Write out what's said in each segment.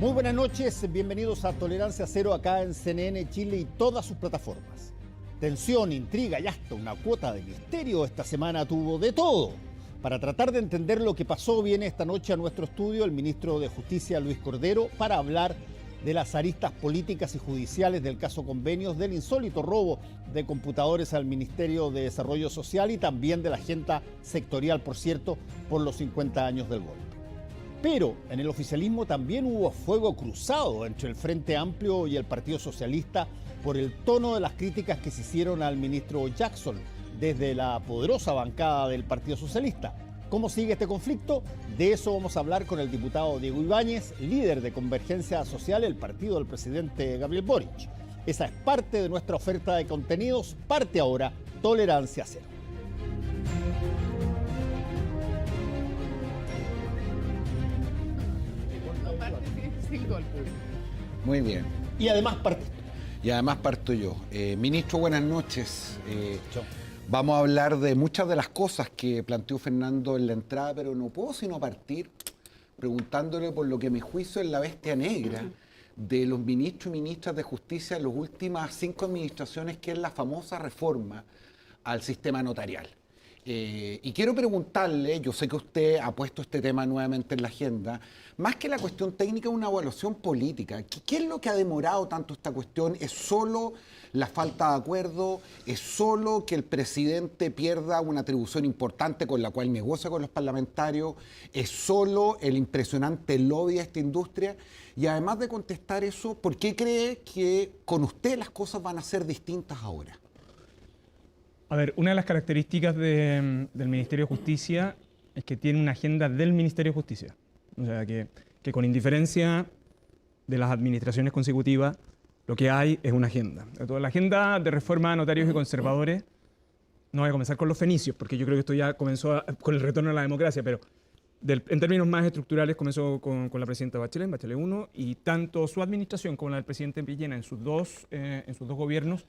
Muy buenas noches, bienvenidos a Tolerancia Cero acá en CNN Chile y todas sus plataformas. Tensión, intriga y hasta una cuota de misterio esta semana tuvo de todo. Para tratar de entender lo que pasó, viene esta noche a nuestro estudio el ministro de Justicia, Luis Cordero, para hablar de las aristas políticas y judiciales del caso Convenios, del insólito robo de computadores al Ministerio de Desarrollo Social y también de la agenda sectorial, por cierto, por los 50 años del golpe. Pero en el oficialismo también hubo fuego cruzado entre el Frente Amplio y el Partido Socialista por el tono de las críticas que se hicieron al ministro Jackson desde la poderosa bancada del Partido Socialista. ¿Cómo sigue este conflicto? De eso vamos a hablar con el diputado Diego Ibáñez, líder de Convergencia Social, el partido del presidente Gabriel Boric. Esa es parte de nuestra oferta de contenidos. Parte ahora Tolerancia Cero. Muy bien. Y además parto yo. Ministro, buenas noches. Vamos a hablar de muchas de las cosas que planteó Fernando en la entrada, pero no puedo sino partir preguntándole por lo que a mi juicio es la bestia negra de los ministros y ministras de justicia en las últimas 5 administraciones, que es la famosa reforma al sistema notarial. Y quiero preguntarle, yo sé que usted ha puesto este tema nuevamente en la agenda, más que la cuestión técnica, una evaluación política. ¿Qué es lo que ha demorado tanto esta cuestión? ¿Es solo la falta de acuerdo? ¿Es solo que el presidente pierda una atribución importante con la cual negocia con los parlamentarios? ¿Es solo el impresionante lobby de esta industria? Y además de contestar eso, ¿por qué cree que con usted las cosas van a ser distintas ahora? A ver, una de las características del Ministerio de Justicia es que tiene una agenda del Ministerio de Justicia. O sea, que con indiferencia de las administraciones consecutivas, lo que hay es una agenda. La agenda de reforma a notarios y conservadores, no voy a comenzar con los fenicios, porque yo creo que esto ya comenzó con el retorno a la democracia, pero en términos más estructurales comenzó con la presidenta Bachelet, Bachelet 1, y tanto su administración como la del presidente Piñera en sus dos gobiernos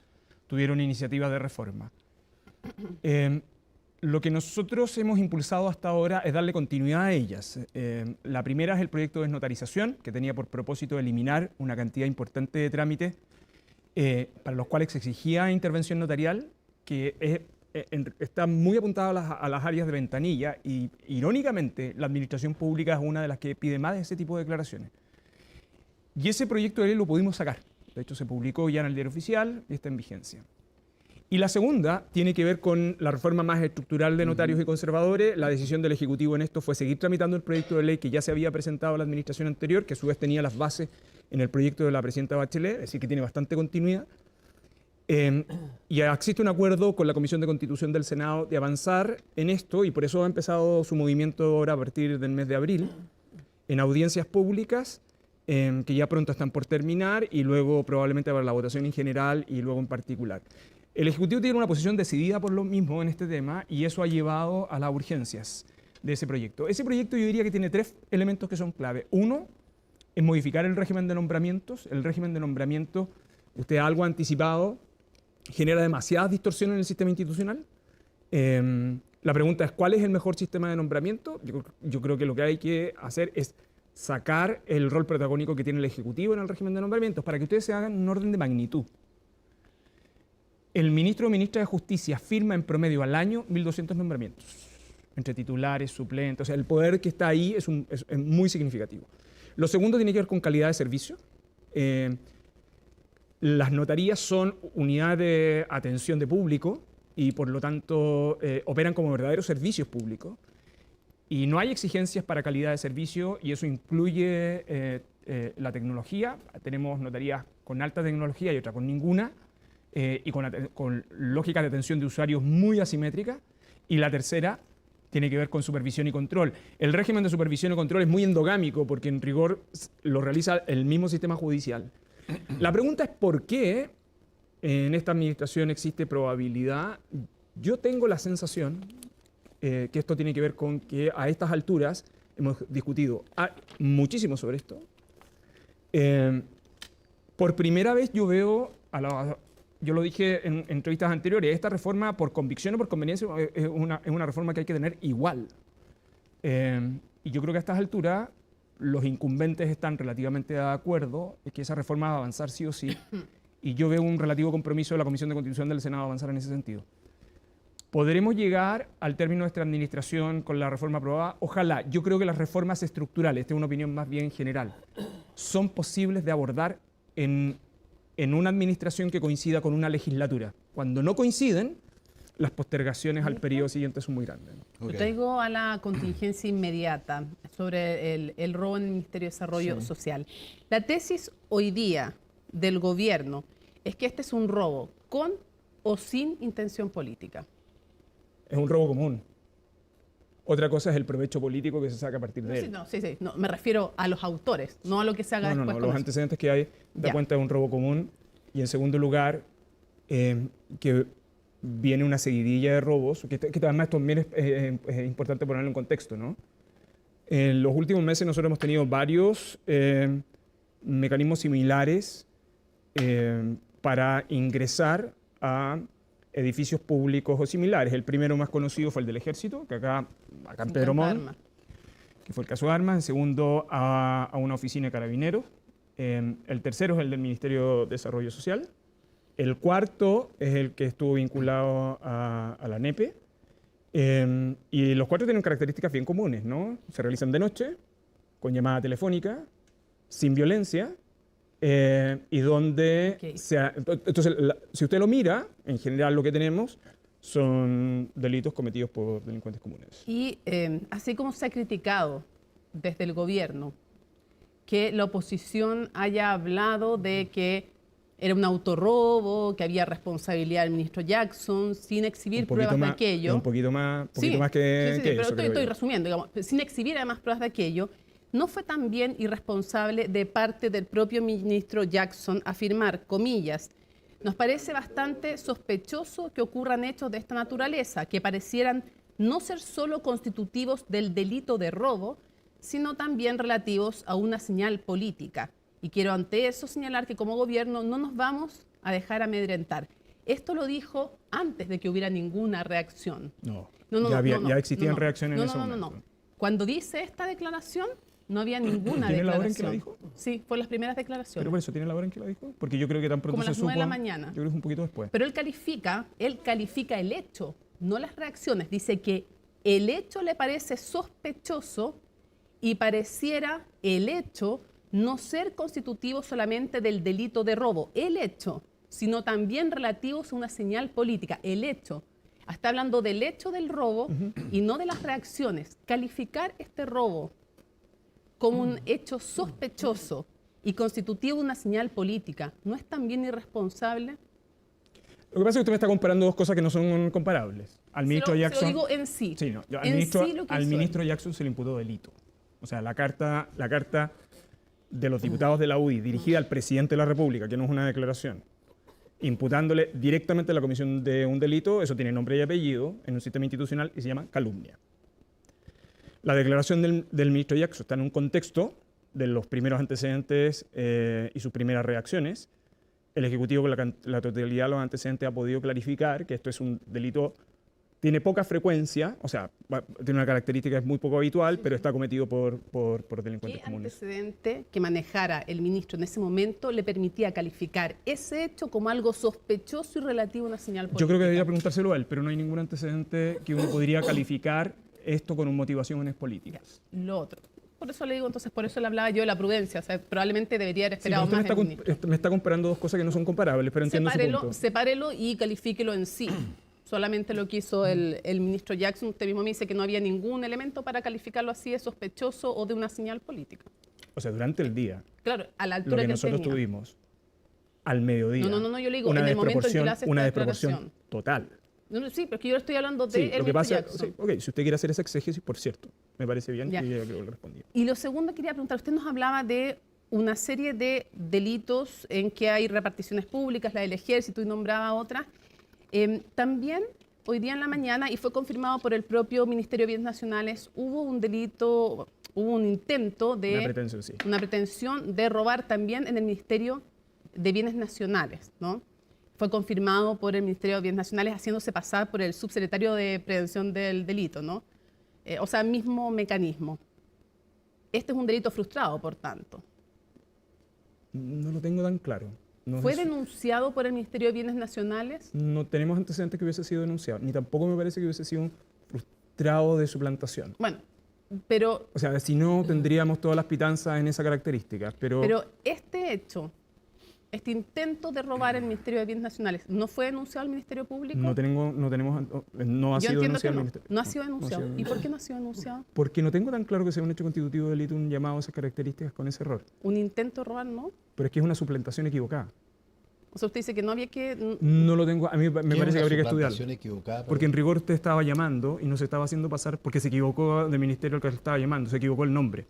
tuvieron iniciativas de reforma. Lo que nosotros hemos impulsado hasta ahora es darle continuidad a ellas. La primera es el proyecto de desnotarización, que tenía por propósito eliminar una cantidad importante de trámites para los cuales se exigía intervención notarial, que está muy apuntada a las áreas de ventanilla y, irónicamente, la administración pública es una de las que pide más de ese tipo de declaraciones. Y ese proyecto de ley lo pudimos sacar. De hecho, se publicó ya en el Diario Oficial y está en vigencia. Y la segunda tiene que ver con la reforma más estructural de notarios y conservadores. La decisión del Ejecutivo en esto fue seguir tramitando el proyecto de ley que ya se había presentado a la administración anterior, que a su vez tenía las bases en el proyecto de la presidenta Bachelet, es decir, que tiene bastante continuidad. Y existe un acuerdo con la Comisión de Constitución del Senado de avanzar en esto, y por eso ha empezado su movimiento ahora a partir del mes de abril, en audiencias públicas, que ya pronto están por terminar, y luego probablemente habrá la votación en general y luego en particular. El Ejecutivo tiene una posición decidida por lo mismo en este tema y eso ha llevado a las urgencias de ese proyecto. Ese proyecto yo diría que tiene 3 elementos que son clave. Uno es modificar el régimen de nombramientos. El régimen de nombramientos, usted algo ha anticipado, genera demasiadas distorsiones en el sistema institucional. La pregunta es, ¿cuál es el mejor sistema de nombramiento? Yo creo que lo que hay que hacer es sacar el rol protagónico que tiene el Ejecutivo en el régimen de nombramientos para que ustedes se hagan un orden de magnitud. El ministro o ministra de Justicia firma en promedio al año 1.200 nombramientos, entre titulares, suplentes. O sea, el poder que está ahí es muy significativo. Lo segundo tiene que ver con calidad de servicio. Las notarías son unidades de atención de público y, por lo tanto, operan como verdaderos servicios públicos. Y no hay exigencias para calidad de servicio y eso incluye la tecnología. Tenemos notarías con alta tecnología y otras con ninguna. Y con lógicas de atención de usuarios muy asimétricas. Y la tercera tiene que ver con supervisión y control. El régimen de supervisión y control es muy endogámico porque en rigor lo realiza el mismo sistema judicial. La pregunta es ¿por qué en esta administración existe probabilidad? Yo tengo la sensación que esto tiene que ver con que a estas alturas hemos discutido muchísimo sobre esto. Por primera vez yo veo yo lo dije en entrevistas anteriores, esta reforma por convicción o por conveniencia es una reforma que hay que tener igual. Y yo creo que a estas alturas los incumbentes están relativamente de acuerdo, es que esa reforma va a avanzar sí o sí, y yo veo un relativo compromiso de la Comisión de Constitución del Senado a avanzar en ese sentido. ¿Podremos llegar al término de esta administración con la reforma aprobada? Ojalá. Yo creo que las reformas estructurales, esta es una opinión más bien general, son posibles de abordar en una administración que coincida con una legislatura. Cuando no coinciden, las postergaciones al periodo siguiente son muy grandes. Yo traigo a la contingencia inmediata sobre el robo en el Ministerio de Desarrollo Social. La tesis hoy día del gobierno es que este es un robo con o sin intención política. Es un robo común. Otra cosa es el provecho político que se saca a partir de él. No, me refiero a los autores, no a lo que se haga después. Los antecedentes que hay da cuenta de un robo común. Y en segundo lugar, que viene una seguidilla de robos, que además también es importante ponerlo en contexto, ¿no? En los últimos meses nosotros hemos tenido varios mecanismos similares para ingresar a edificios públicos o similares. El primero más conocido fue el del Ejército, que acá en Pedro Montt, que fue el caso de armas. El segundo a una oficina de carabineros. El tercero es el del Ministerio de Desarrollo Social. El cuarto es el que estuvo vinculado a la NEPE. Y los cuatro tienen características bien comunes, ¿no? Se realizan de noche, con llamada telefónica, sin violencia, y donde... Entonces, si usted lo mira, en general lo que tenemos son delitos cometidos por delincuentes comunes. Y así como se ha criticado desde el gobierno que la oposición haya hablado de que era un autorrobo, que había responsabilidad del ministro Jackson, sin exhibir pruebas de aquello. Un poquito más que pero eso. Estoy resumiendo, digamos, sin exhibir además pruebas de aquello. ¿No fue también irresponsable de parte del propio ministro Jackson afirmar, comillas, nos parece bastante sospechoso que ocurran hechos de esta naturaleza, que parecieran no ser solo constitutivos del delito de robo, sino también relativos a una señal política? Y quiero ante eso señalar que como gobierno no nos vamos a dejar amedrentar. Esto lo dijo antes de que hubiera ninguna reacción. Ya existían reacciones en ese momento. No. Cuando dice esta declaración, no había ninguna ¿Tiene declaración. la hora en que la dijo? Sí, fue las primeras declaraciones. ¿Pero por eso tiene la hora en que la dijo? Porque yo creo que tan pronto como se supo... Como a las 9 de la mañana. Yo creo que es un poquito después. Pero él califica el hecho, no las reacciones. Dice que el hecho le parece sospechoso y pareciera el hecho no ser constitutivo solamente del delito de robo, el hecho, sino también relativos a una señal política, el hecho. Está hablando del hecho del robo y no de las reacciones. Calificar este robo como un hecho sospechoso y constitutivo de una señal política, ¿no es también irresponsable? Lo que pasa es que usted me está comparando dos cosas que no son comparables. Al ministro Jackson... Se lo digo en sí. Sí, no. Al ministro Jackson se le imputó delito. O sea, la carta de los diputados de la UDI dirigida al presidente de la República, que no es una declaración, imputándole directamente a la comisión de un delito, eso tiene nombre y apellido en un sistema institucional y se llama calumnia. La declaración del ministro Jackson está en un contexto de los primeros antecedentes y sus primeras reacciones. El Ejecutivo, con la totalidad de los antecedentes, ha podido clarificar que esto es un delito, tiene poca frecuencia, o sea, tiene una característica, es muy poco habitual, pero está cometido por delincuentes comunes. ¿Qué antecedente que manejara el ministro en ese momento le permitía calificar ese hecho como algo sospechoso y relativo a una señal política? Yo creo que debería preguntárselo a él, pero no hay ningún antecedente que uno podría calificar esto con motivaciones políticas. Lo otro. Por eso le digo, entonces, por eso le hablaba yo de la prudencia. O sea, probablemente debería haber esperado más del ministro. Me está comparando dos cosas que no son comparables, pero entiendo su punto. Sepárelo y califíquelo en sí. Solamente lo que hizo el ministro Jackson. Usted mismo me dice que no había ningún elemento para calificarlo así de sospechoso o de una señal política. O sea, durante el día. Claro, a la altura lo que nosotros tuvimos al mediodía. No, yo le digo, en el momento en que le hace una esta desproporción total. Sí, pero es que yo estoy hablando de el ministro Jackson. Sí, si usted quiere hacer esa exégesis, por cierto, me parece bien y yo creo que lo respondí. Y lo segundo quería preguntar, usted nos hablaba de una serie de delitos en que hay reparticiones públicas, la del ejército y nombraba otras. También hoy día en la mañana, y fue confirmado por el propio Ministerio de Bienes Nacionales, hubo un delito, hubo un intento de... Una pretensión de robar también en el Ministerio de Bienes Nacionales, ¿no? Fue confirmado por el Ministerio de Bienes Nacionales haciéndose pasar por el subsecretario de Prevención del Delito, ¿no? O sea, mismo mecanismo. Este es un delito frustrado, por tanto. No lo tengo tan claro. No ¿Fue es- denunciado por el Ministerio de Bienes Nacionales? No tenemos antecedentes que hubiese sido denunciado, ni tampoco me parece que hubiese sido un frustrado de suplantación. Bueno, pero O sea, si no, tendríamos todas las pitanzas en esa característica, Pero este hecho, este intento de robar el Ministerio de Bienes Nacionales, ¿no fue denunciado al Ministerio Público? no ha Yo sido entiendo que denunciado al no. ministerio. No ha sido denunciado. sido ¿Y por qué no ha sido denunciado? Porque no tengo tan claro que sea un hecho constitutivo de delito un llamado a esas características con ese error. Un intento de robar, ¿no? Pero es que es una suplantación equivocada. O sea, usted dice que no había que... No lo tengo, a mí me ¿Qué es parece que una habría que estudiarlo. suplantación equivocada? Porque en rigor usted estaba llamando y no se estaba haciendo pasar porque se equivocó del ministerio al que estaba llamando, se equivocó el nombre.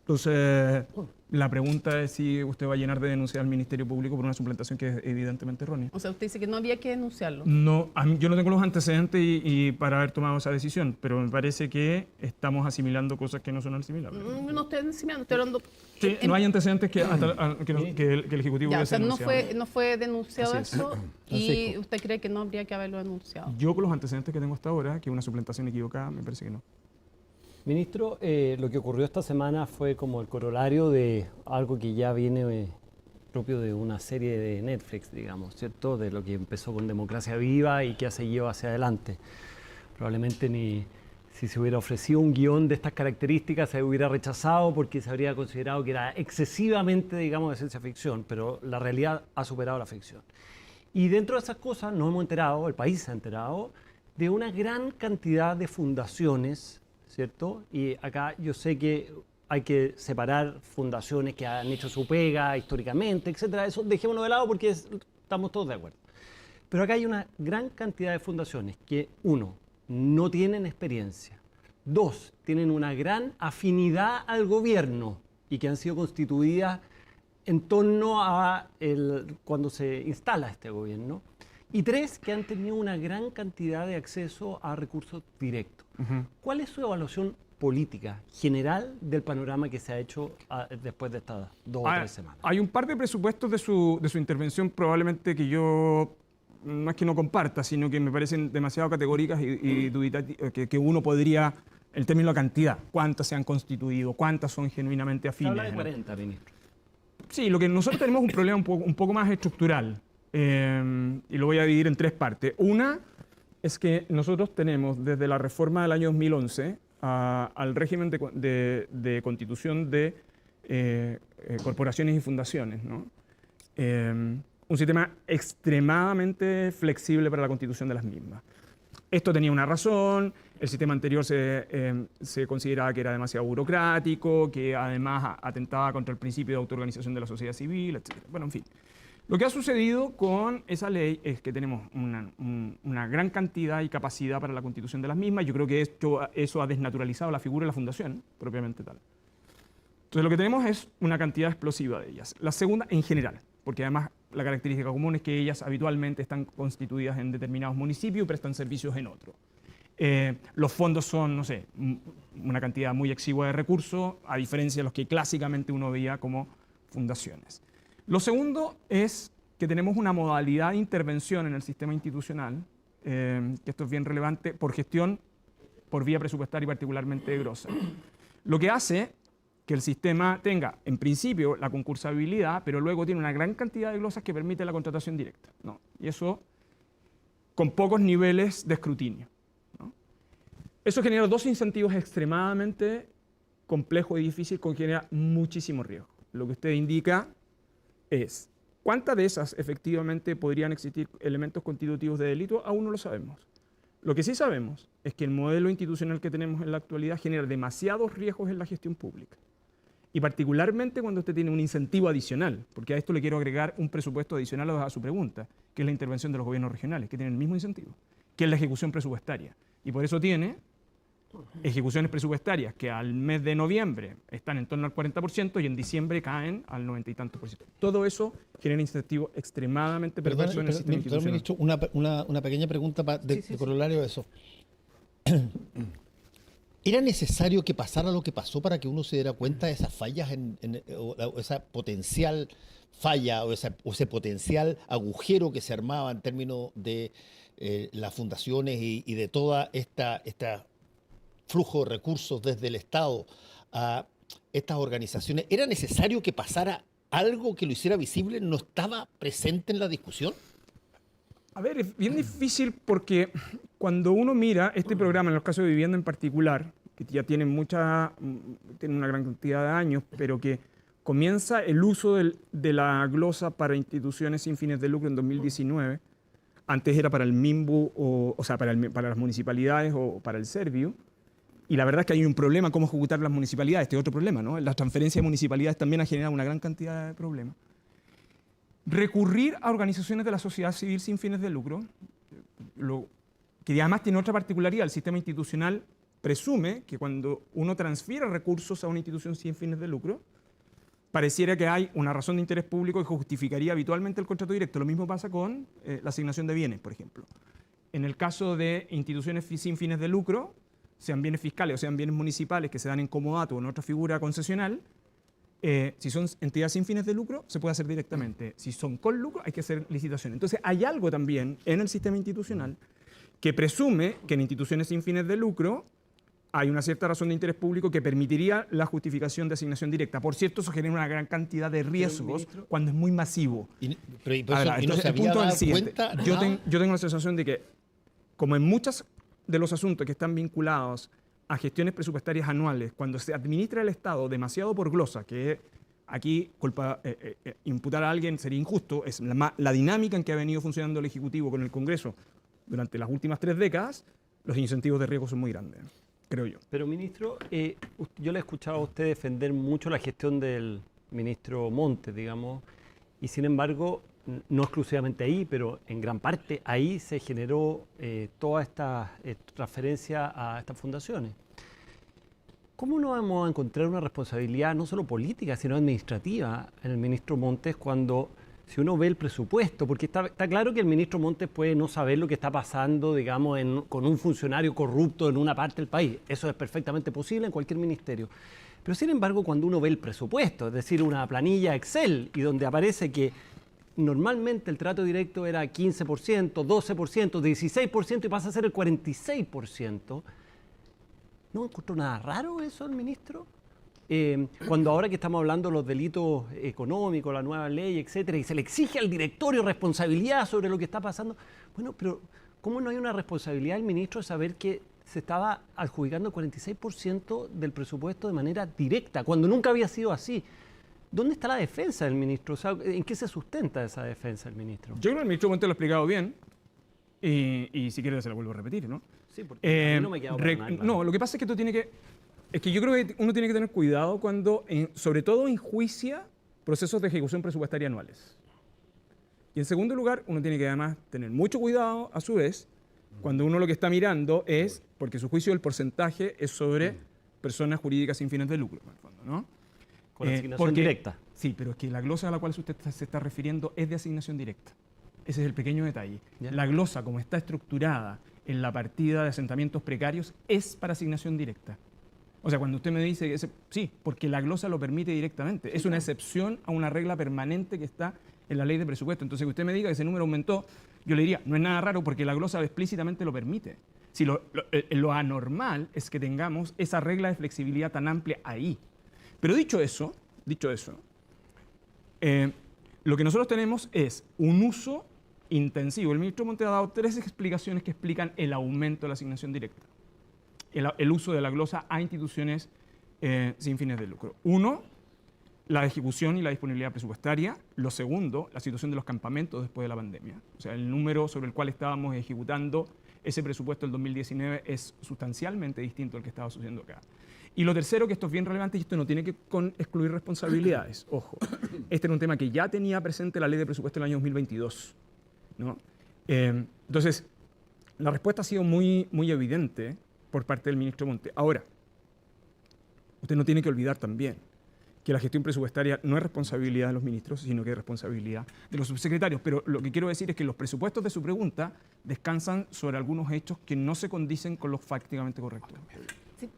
Entonces, la pregunta es si usted va a llenar de denunciar al Ministerio Público por una suplantación que es evidentemente errónea. O sea, usted dice que no había que denunciarlo. No, yo no tengo los antecedentes y para haber tomado esa decisión, pero me parece que estamos asimilando cosas que no son asimilables. No estoy encima, estoy hablando... Sí, no hay antecedentes que el Ejecutivo Ya, o hubiese sea, no denunciado. fue denunciado Así es. eso y Francisco. usted cree que no habría que haberlo denunciado. Yo con los antecedentes que tengo hasta ahora, que una suplantación equivocada, me parece que no. Ministro, lo que ocurrió esta semana fue como el corolario de algo que ya viene propio de una serie de Netflix, digamos, ¿cierto? De lo que empezó con Democracia Viva y que ha seguido hacia adelante. Probablemente ni si se hubiera ofrecido un guión de estas características se hubiera rechazado porque se habría considerado que era excesivamente, digamos, de ciencia ficción, pero la realidad ha superado la ficción. Y dentro de esas cosas nos hemos enterado, el país se ha enterado, de una gran cantidad de fundaciones, ¿cierto? Y acá yo sé que hay que separar fundaciones que han hecho su pega históricamente, etcétera. Eso dejémoslo de lado porque estamos todos de acuerdo. Pero acá hay una gran cantidad de fundaciones que, uno, no tienen experiencia. Dos, tienen una gran afinidad al gobierno y que han sido constituidas en torno a cuando se instala este gobierno. Y tres, que han tenido una gran cantidad de acceso a recursos directos. ¿Cuál es su evaluación política general del panorama que se ha hecho después de estas 2 o 3 semanas? Hay un par de presupuestos de su intervención probablemente que yo no es que no comparta, sino que me parecen demasiado categóricas y dubitativas, que uno podría, el término de cantidad, cuántas se han constituido, cuántas son genuinamente Se afines. habla de ¿no? 40, ministro. Sí, lo que nosotros tenemos es un problema un poco más estructural y lo voy a dividir en 3 partes. Una es que nosotros tenemos desde la reforma del año 2011 al régimen de constitución de corporaciones y fundaciones, ¿no? Un sistema extremadamente flexible para la constitución de las mismas. Esto tenía una razón, el sistema anterior se consideraba que era demasiado burocrático, que además atentaba contra el principio de autoorganización de la sociedad civil, etc. Bueno, en fin. Lo que ha sucedido con esa ley es que tenemos una gran cantidad y capacidad para la constitución de las mismas. Yo creo que eso ha desnaturalizado la figura de la fundación, propiamente tal. Entonces lo que tenemos es una cantidad explosiva de ellas. La segunda, en general, porque además la característica común es que ellas habitualmente están constituidas en determinados municipios y prestan servicios en otros. Los fondos son, no sé, una cantidad muy exigua de recursos, a diferencia de los que clásicamente uno veía como fundaciones. Lo segundo es que tenemos una modalidad de intervención en el sistema institucional, que esto es bien relevante, por gestión, por vía presupuestaria y particularmente grosa. Lo que hace que el sistema tenga, en principio, la concursabilidad, pero luego tiene una gran cantidad de glosas que permite la contratación directa, ¿no? Y eso con pocos niveles de escrutinio, ¿no? Eso genera 2 incentivos extremadamente complejos y difíciles que genera muchísimo riesgo. Lo que usted indica es, ¿cuántas de esas efectivamente podrían existir elementos constitutivos de delito? Aún no lo sabemos. Lo que sí sabemos es que el modelo institucional que tenemos en la actualidad genera demasiados riesgos en la gestión pública. Y particularmente cuando usted tiene un incentivo adicional, porque a esto le quiero agregar un presupuesto adicional a su pregunta, que es la intervención de los gobiernos regionales, que tienen el mismo incentivo, que es la ejecución presupuestaria. Y por eso tiene ejecuciones presupuestarias que al mes de noviembre están en torno al 40% y en diciembre caen al 90 y tantos por ciento. Todo eso genera incentivos extremadamente perversos en el sistema institucional. Ministro, una pequeña pregunta de corolario de eso. ¿Era necesario que pasara lo que pasó para que uno se diera cuenta de esas fallas, o esa potencial falla o ese potencial agujero que se armaba en términos de las fundaciones y de toda esta flujo de recursos desde el Estado a estas organizaciones, ¿era necesario que pasara algo que lo hiciera visible? ¿No estaba presente en la discusión? A ver, es bien difícil porque cuando uno mira este programa, en los casos de vivienda en particular, que ya tiene una gran cantidad de años, pero que comienza el uso de la glosa para instituciones sin fines de lucro en 2019. Antes era para el MIMBU, o sea, para las municipalidades o para el Serviu. Y la verdad es que hay un problema cómo ejecutar las municipalidades. Este es otro problema, ¿no? La transferencia de municipalidades también ha generado una gran cantidad de problemas. Recurrir a organizaciones de la sociedad civil sin fines de lucro, que además tiene otra particularidad. El sistema institucional presume que cuando uno transfiere recursos a una institución sin fines de lucro, pareciera que hay una razón de interés público que justificaría habitualmente el contrato directo. Lo mismo pasa con la asignación de bienes, por ejemplo. En el caso de instituciones sin fines de lucro, sean bienes fiscales o sean bienes municipales que se dan en comodato o en otra figura concesional, si son entidades sin fines de lucro, se puede hacer directamente. Si son con lucro, hay que hacer licitación. Entonces, hay algo también en el sistema institucional que presume que en instituciones sin fines de lucro hay una cierta razón de interés público que permitiría la justificación de asignación directa. Por cierto, eso genera una gran cantidad de riesgos cuando es muy masivo. Entonces, el punto es el siguiente. Yo tengo la sensación de que, como en muchos de los asuntos que están vinculados a gestiones presupuestarias anuales, cuando se administra el Estado demasiado por glosa, que aquí imputar a alguien sería injusto, es la dinámica en que ha venido funcionando el Ejecutivo con el Congreso durante las últimas 3 décadas, los incentivos de riesgo son muy grandes, creo yo. Pero, ministro, yo le he escuchado a usted defender mucho la gestión del ministro Montes, digamos, y sin embargo, no exclusivamente ahí, pero en gran parte ahí se generó toda esta transferencia a estas fundaciones. ¿Cómo no vamos a encontrar una responsabilidad no solo política, sino administrativa en el ministro Montes cuando, si uno ve el presupuesto? Porque está claro que el ministro Montes puede no saber lo que está pasando, digamos, con un funcionario corrupto en una parte del país. Eso es perfectamente posible en cualquier ministerio. Pero sin embargo, cuando uno ve el presupuesto, es decir, una planilla Excel, y donde aparece que normalmente el trato directo era 15%, 12%, 16% y pasa a ser el 46%. ¿No encontró nada raro eso el ministro? Cuando ahora que estamos hablando de los delitos económicos, la nueva ley, etcétera, y se le exige al directorio responsabilidad sobre lo que está pasando. Bueno, pero ¿cómo no hay una responsabilidad del ministro de saber que se estaba adjudicando el 46% del presupuesto de manera directa, cuando nunca había sido así? ¿Dónde está la defensa del ministro? O sea, ¿en qué se sustenta esa defensa del ministro? Yo creo que el ministro Montes lo ha explicado bien, y si quieres se lo vuelvo a repetir, ¿no? Sí, porque a mí no me queda para nada. No, lo que pasa es que es que yo creo que uno tiene que tener cuidado cuando, sobre todo, enjuicia procesos de ejecución presupuestaria anuales. Y en segundo lugar, uno tiene que además tener mucho cuidado, a su vez, cuando uno lo que está mirando es, porque su juicio del porcentaje es sobre personas jurídicas sin fines de lucro, en el fondo, ¿no? Con asignación directa. Sí, pero es que la glosa a la cual usted se está refiriendo es de asignación directa. Ese es el pequeño detalle. ¿Ya? La glosa, como está estructurada en la partida de asentamientos precarios, es para asignación directa. O sea, cuando usted me dice que sí, porque la glosa lo permite directamente. Sí, es una excepción a una regla permanente que está en la ley de presupuesto. Entonces, que usted me diga que ese número aumentó, yo le diría, no es nada raro porque la glosa explícitamente lo permite. Si lo anormal es que tengamos esa regla de flexibilidad tan amplia ahí. Pero dicho eso, lo que nosotros tenemos es un uso intensivo. El ministro Montes ha dado 3 explicaciones que explican el aumento de la asignación directa. El uso de la glosa a instituciones sin fines de lucro. 1, la ejecución y la disponibilidad presupuestaria. Lo segundo, la situación de los campamentos después de la pandemia. O sea, el número sobre el cual estábamos ejecutando ese presupuesto del 2019 es sustancialmente distinto al que estaba sucediendo acá. Y lo tercero, que esto es bien relevante y esto no tiene que excluir responsabilidades. Ojo, este era un tema que ya tenía presente la ley de presupuesto del año 2022, ¿no? Entonces, la respuesta ha sido muy, muy evidente por parte del ministro Montes. Ahora, usted no tiene que olvidar también que la gestión presupuestaria no es responsabilidad de los ministros, sino que es responsabilidad de los subsecretarios. Pero lo que quiero decir es que los presupuestos de su pregunta descansan sobre algunos hechos que no se condicen con los fácticamente correctos. Sí.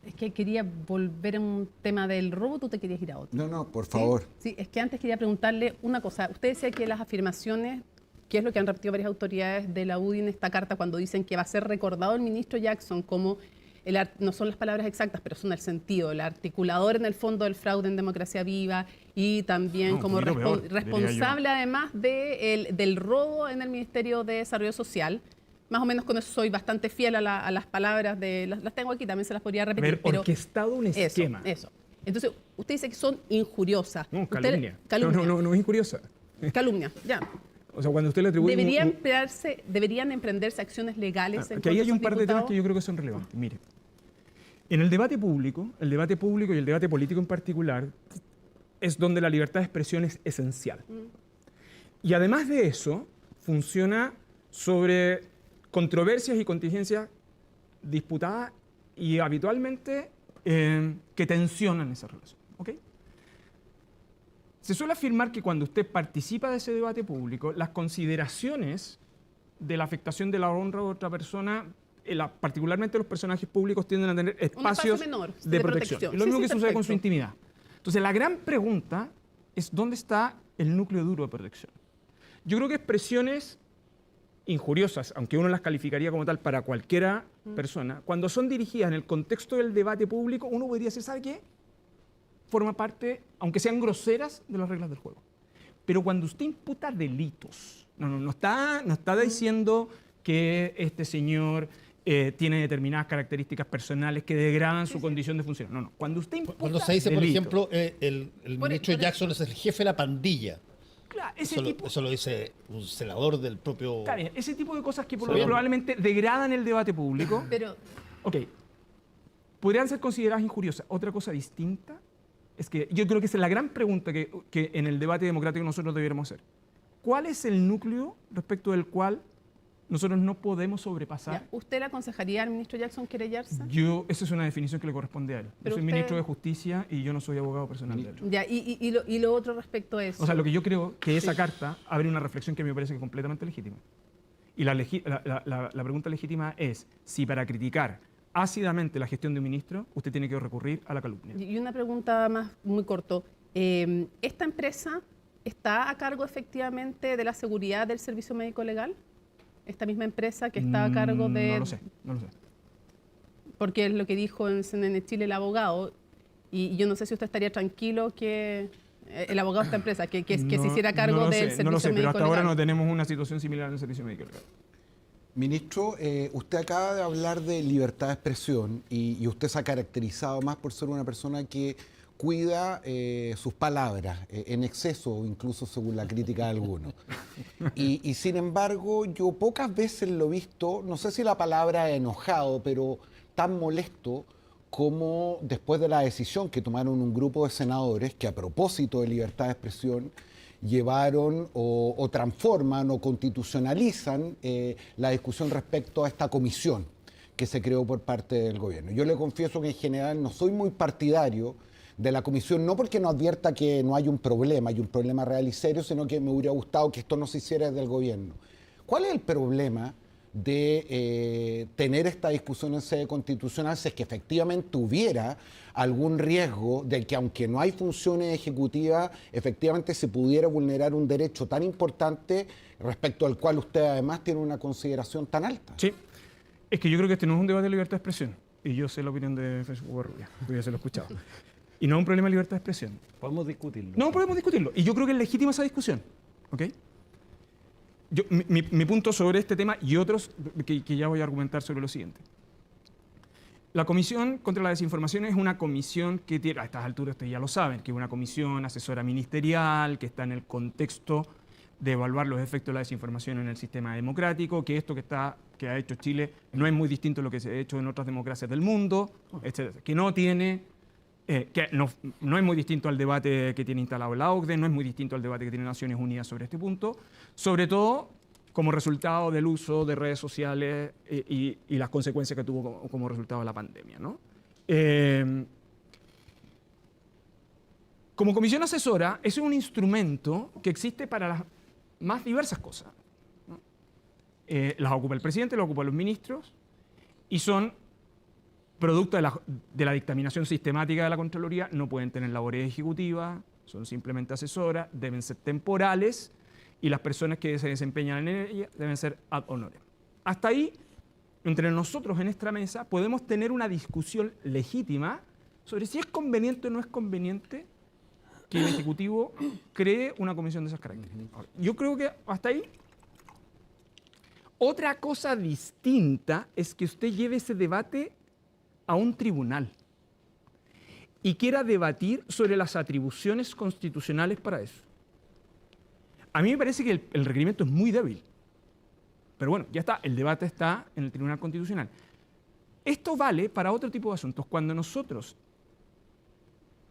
Es que quería volver a un tema del robo, tú te querías ir a otro. No, por favor. Sí, es que antes quería preguntarle una cosa. Usted decía que las afirmaciones, que es lo que han repetido varias autoridades de la UDI en esta carta cuando dicen que va a ser recordado el ministro Jackson como no son las palabras exactas, pero son el sentido, el articulador en el fondo del fraude en Democracia Viva y también como responsable además del robo en el Ministerio de Desarrollo Social. Más o menos con eso soy bastante fiel a las palabras, las tengo aquí, también se las podría repetir. Haber orquestado un esquema. Eso. Entonces, usted dice que son injuriosas. No, calumnia. Calumnia. No es injuriosa. Calumnia, ya. O sea, cuando usted le atribuye... Deberían emprenderse acciones legales. Que ahí hay un par de temas que yo creo que son relevantes. Mire, en el debate público y el debate político en particular, es donde la libertad de expresión es esencial. Y además de eso, funciona sobre controversias y contingencias disputadas y habitualmente que tensionan esa relación. ¿Ok? Se suele afirmar que cuando usted participa de ese debate público, las consideraciones de la afectación de la honra de otra persona, particularmente los personajes públicos, tienden a tener espacios de protección. Y lo mismo que sucede con su intimidad. Entonces, la gran pregunta es ¿dónde está el núcleo duro de protección? Yo creo que expresiones injuriosas, aunque uno las calificaría como tal para cualquiera persona, cuando son dirigidas en el contexto del debate público, uno podría decir, ¿sabe qué? Forma parte, aunque sean groseras, de las reglas del juego. Pero cuando usted imputa delitos, no está diciendo que este señor tiene determinadas características personales que degradan su condición de funcionario. No. Cuando usted imputa Cuando se dice, por delitos, ejemplo, el ministro Jackson es el jefe de la pandilla. claro, Eso lo dice un senador del propio... Claro, ese tipo de cosas que probablemente degradan el debate público. Pero, Ok, podrían ser consideradas injuriosas. Otra cosa distinta es que yo creo que esa es la gran pregunta que en el debate democrático nosotros debiéramos hacer. ¿Cuál es el núcleo respecto del cual nosotros no podemos sobrepasar? ¿usted le aconsejaría al ministro Jackson querellarse? Esa es una definición que le corresponde a él. Yo soy ministro de Justicia y yo no soy abogado personal de él. Ya, y lo otro respecto a eso. O sea, lo que yo creo que esa carta abre una reflexión que me parece que es completamente legítima. Y la pregunta legítima es si para criticar ácidamente la gestión de un ministro, usted tiene que recurrir a la calumnia. Y una pregunta más muy corto. ¿Esta empresa está a cargo efectivamente de la seguridad del servicio médico legal? ¿Esta misma empresa que está a cargo de...? No lo sé. Porque es lo que dijo en CNN Chile el abogado. Y yo no sé si usted estaría tranquilo que el abogado de esta empresa, que se hiciera cargo del servicio médico legal. No lo sé, pero hasta ahora no tenemos una situación similar en el servicio médico legal. Ministro, usted acaba de hablar de libertad de expresión y usted se ha caracterizado más por ser una persona que cuida sus palabras en exceso, incluso según la crítica de algunos. Y sin embargo, yo pocas veces lo he visto, no sé si la palabra enojado, pero tan molesto como después de la decisión que tomaron un grupo de senadores que a propósito de libertad de expresión llevaron o transforman o constitucionalizan la discusión respecto a esta comisión que se creó por parte del gobierno. Yo le confieso que en general no soy muy partidario de la comisión, no porque no advierta que no hay un problema real y serio, sino que me hubiera gustado que esto no se hiciera desde el gobierno. ¿Cuál es el problema de tener esta discusión en sede constitucional si es que efectivamente hubiera algún riesgo de que, aunque no hay funciones ejecutivas, efectivamente se pudiera vulnerar un derecho tan importante respecto al cual usted además tiene una consideración tan alta? Sí, es que yo creo que este no es un debate de libertad de expresión. Y yo sé la opinión de Facebook Rubia, porque ya se lo he escuchado. Y no es un problema de libertad de expresión. Podemos discutirlo. No, podemos discutirlo. Y yo creo que es legítima esa discusión. ¿Ok? Mi punto sobre este tema y otros que ya voy a argumentar sobre lo siguiente. La Comisión contra la Desinformación es una comisión que tiene, a estas alturas ustedes ya lo saben, que es una comisión asesora ministerial, que está en el contexto de evaluar los efectos de la desinformación en el sistema democrático, que esto que ha hecho Chile no es muy distinto a lo que se ha hecho en otras democracias del mundo, etcétera, que no tiene... que no es muy distinto al debate que tiene instalado la OCDE, no es muy distinto al debate que tiene Naciones Unidas sobre este punto, sobre todo como resultado del uso de redes sociales y las consecuencias que tuvo como resultado de la pandemia, ¿no? Como comisión asesora, es un instrumento que existe para las más diversas cosas, ¿no? Las ocupa el presidente, las ocupan los ministros y son producto de la dictaminación sistemática de la Contraloría, no pueden tener labores ejecutivas, son simplemente asesoras, deben ser temporales y las personas que se desempeñan en ella deben ser ad honorem. Hasta ahí entre nosotros en esta mesa podemos tener una discusión legítima sobre si es conveniente o no es conveniente que el Ejecutivo cree una comisión de esas características. Ahora, yo creo que hasta ahí. Otra cosa distinta es que usted lleve ese debate a un tribunal y quiera debatir sobre las atribuciones constitucionales para eso. A mí me parece que el requerimiento es muy débil. Pero bueno, ya está, el debate está en el Tribunal Constitucional. Esto vale para otro tipo de asuntos. Cuando nosotros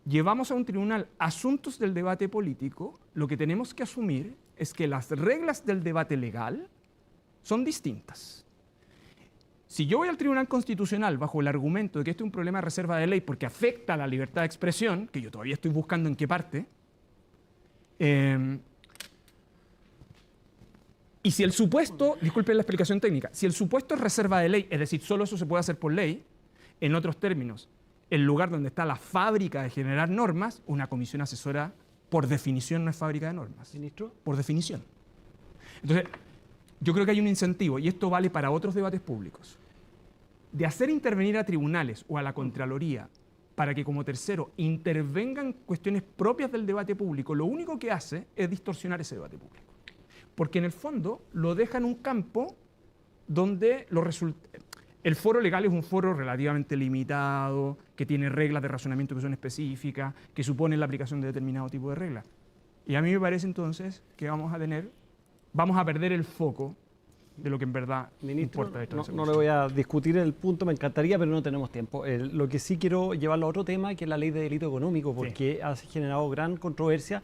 llevamos a un tribunal asuntos del debate político, lo que tenemos que asumir es que las reglas del debate legal son distintas. Si yo voy al Tribunal Constitucional bajo el argumento de que este es un problema de reserva de ley porque afecta a la libertad de expresión, que yo todavía estoy buscando en qué parte, y si el supuesto, disculpen la explicación técnica, si el supuesto es reserva de ley, es decir, solo eso se puede hacer por ley, en otros términos, el lugar donde está la fábrica de generar normas, una comisión asesora, por definición, no es fábrica de normas. ¿Ministro? Por definición. Entonces, yo creo que hay un incentivo, y esto vale para otros debates públicos, de hacer intervenir a tribunales o a la Contraloría para que como tercero intervengan cuestiones propias del debate público, lo único que hace es distorsionar ese debate público. Porque en el fondo lo deja en un campo donde el foro legal es un foro relativamente limitado, que tiene reglas de razonamiento que son específicas, que suponen la aplicación de determinado tipo de reglas. Y a mí me parece entonces que vamos a perder el foco de lo que en verdad Ministro, importa. no le voy a discutir el punto, me encantaría, pero no tenemos tiempo. Lo que sí quiero llevarlo a otro tema, que es la ley de delito económico, porque ha generado gran controversia.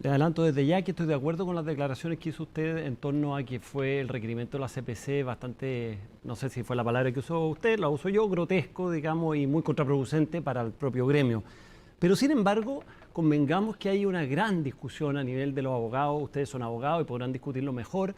Le adelanto desde ya que estoy de acuerdo con las declaraciones que hizo usted en torno a que fue el requerimiento de la CPC bastante, no sé si fue la palabra que usó usted, la uso yo, grotesco, digamos, y muy contraproducente para el propio gremio. Pero sin embargo, convengamos que hay una gran discusión a nivel de los abogados, ustedes son abogados y podrán discutirlo mejor.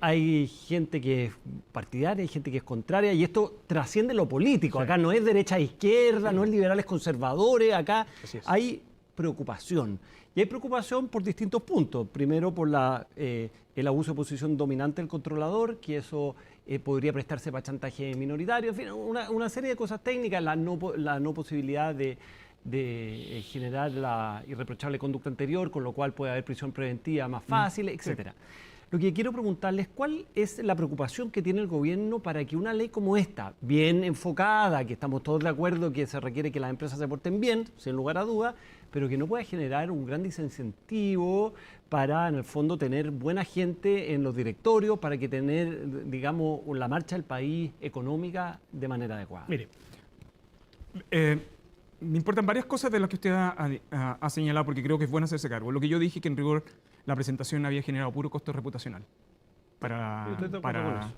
Hay gente que es partidaria, hay gente que es contraria, y esto trasciende lo político. Acá no es derecha e izquierda, no es liberales conservadores, acá hay preocupación. Y hay preocupación por distintos puntos. Primero, por el abuso de posición dominante del controlador, que eso podría prestarse para chantaje minoritario, en fin, una serie de cosas técnicas, la no posibilidad de generar la irreprochable conducta anterior, con lo cual puede haber prisión preventiva más fácil, etcétera. Sí. Lo que quiero preguntarles, ¿cuál es la preocupación que tiene el gobierno para que una ley como esta, bien enfocada, que estamos todos de acuerdo que se requiere que las empresas se porten bien, sin lugar a dudas, pero que no pueda generar un gran desincentivo para, en el fondo, tener buena gente en los directorios, para que tener, digamos, la marcha del país económica de manera adecuada? Mire, me importan varias cosas de las que usted ha señalado, porque creo que es bueno hacerse cargo. Lo que yo dije, que en rigor la presentación había generado puro costo reputacional para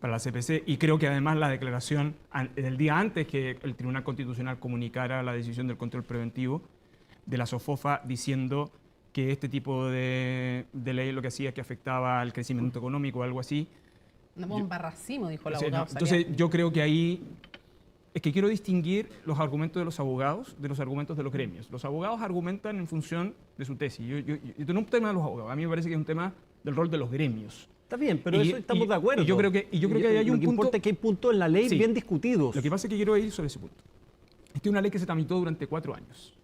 la CPC, y creo que además la declaración del día antes que el Tribunal Constitucional comunicara la decisión del control preventivo de la SOFOFA diciendo que este tipo de ley lo que hacía es que afectaba al crecimiento económico o algo así. Una bomba racimo, dijo el abogado. Entonces yo creo que ahí es que quiero distinguir los argumentos de los abogados de los argumentos de los gremios. Los abogados argumentan en función de su tesis. Yo no es un tema de los abogados, a mí me parece que es un tema del rol de los gremios. Está bien, pero eso estamos de acuerdo. Y yo creo que hay un punto... importa es que hay puntos en la ley bien discutidos. Lo que pasa es que quiero ir sobre ese punto. Es que una ley que se tramitó durante 4 años.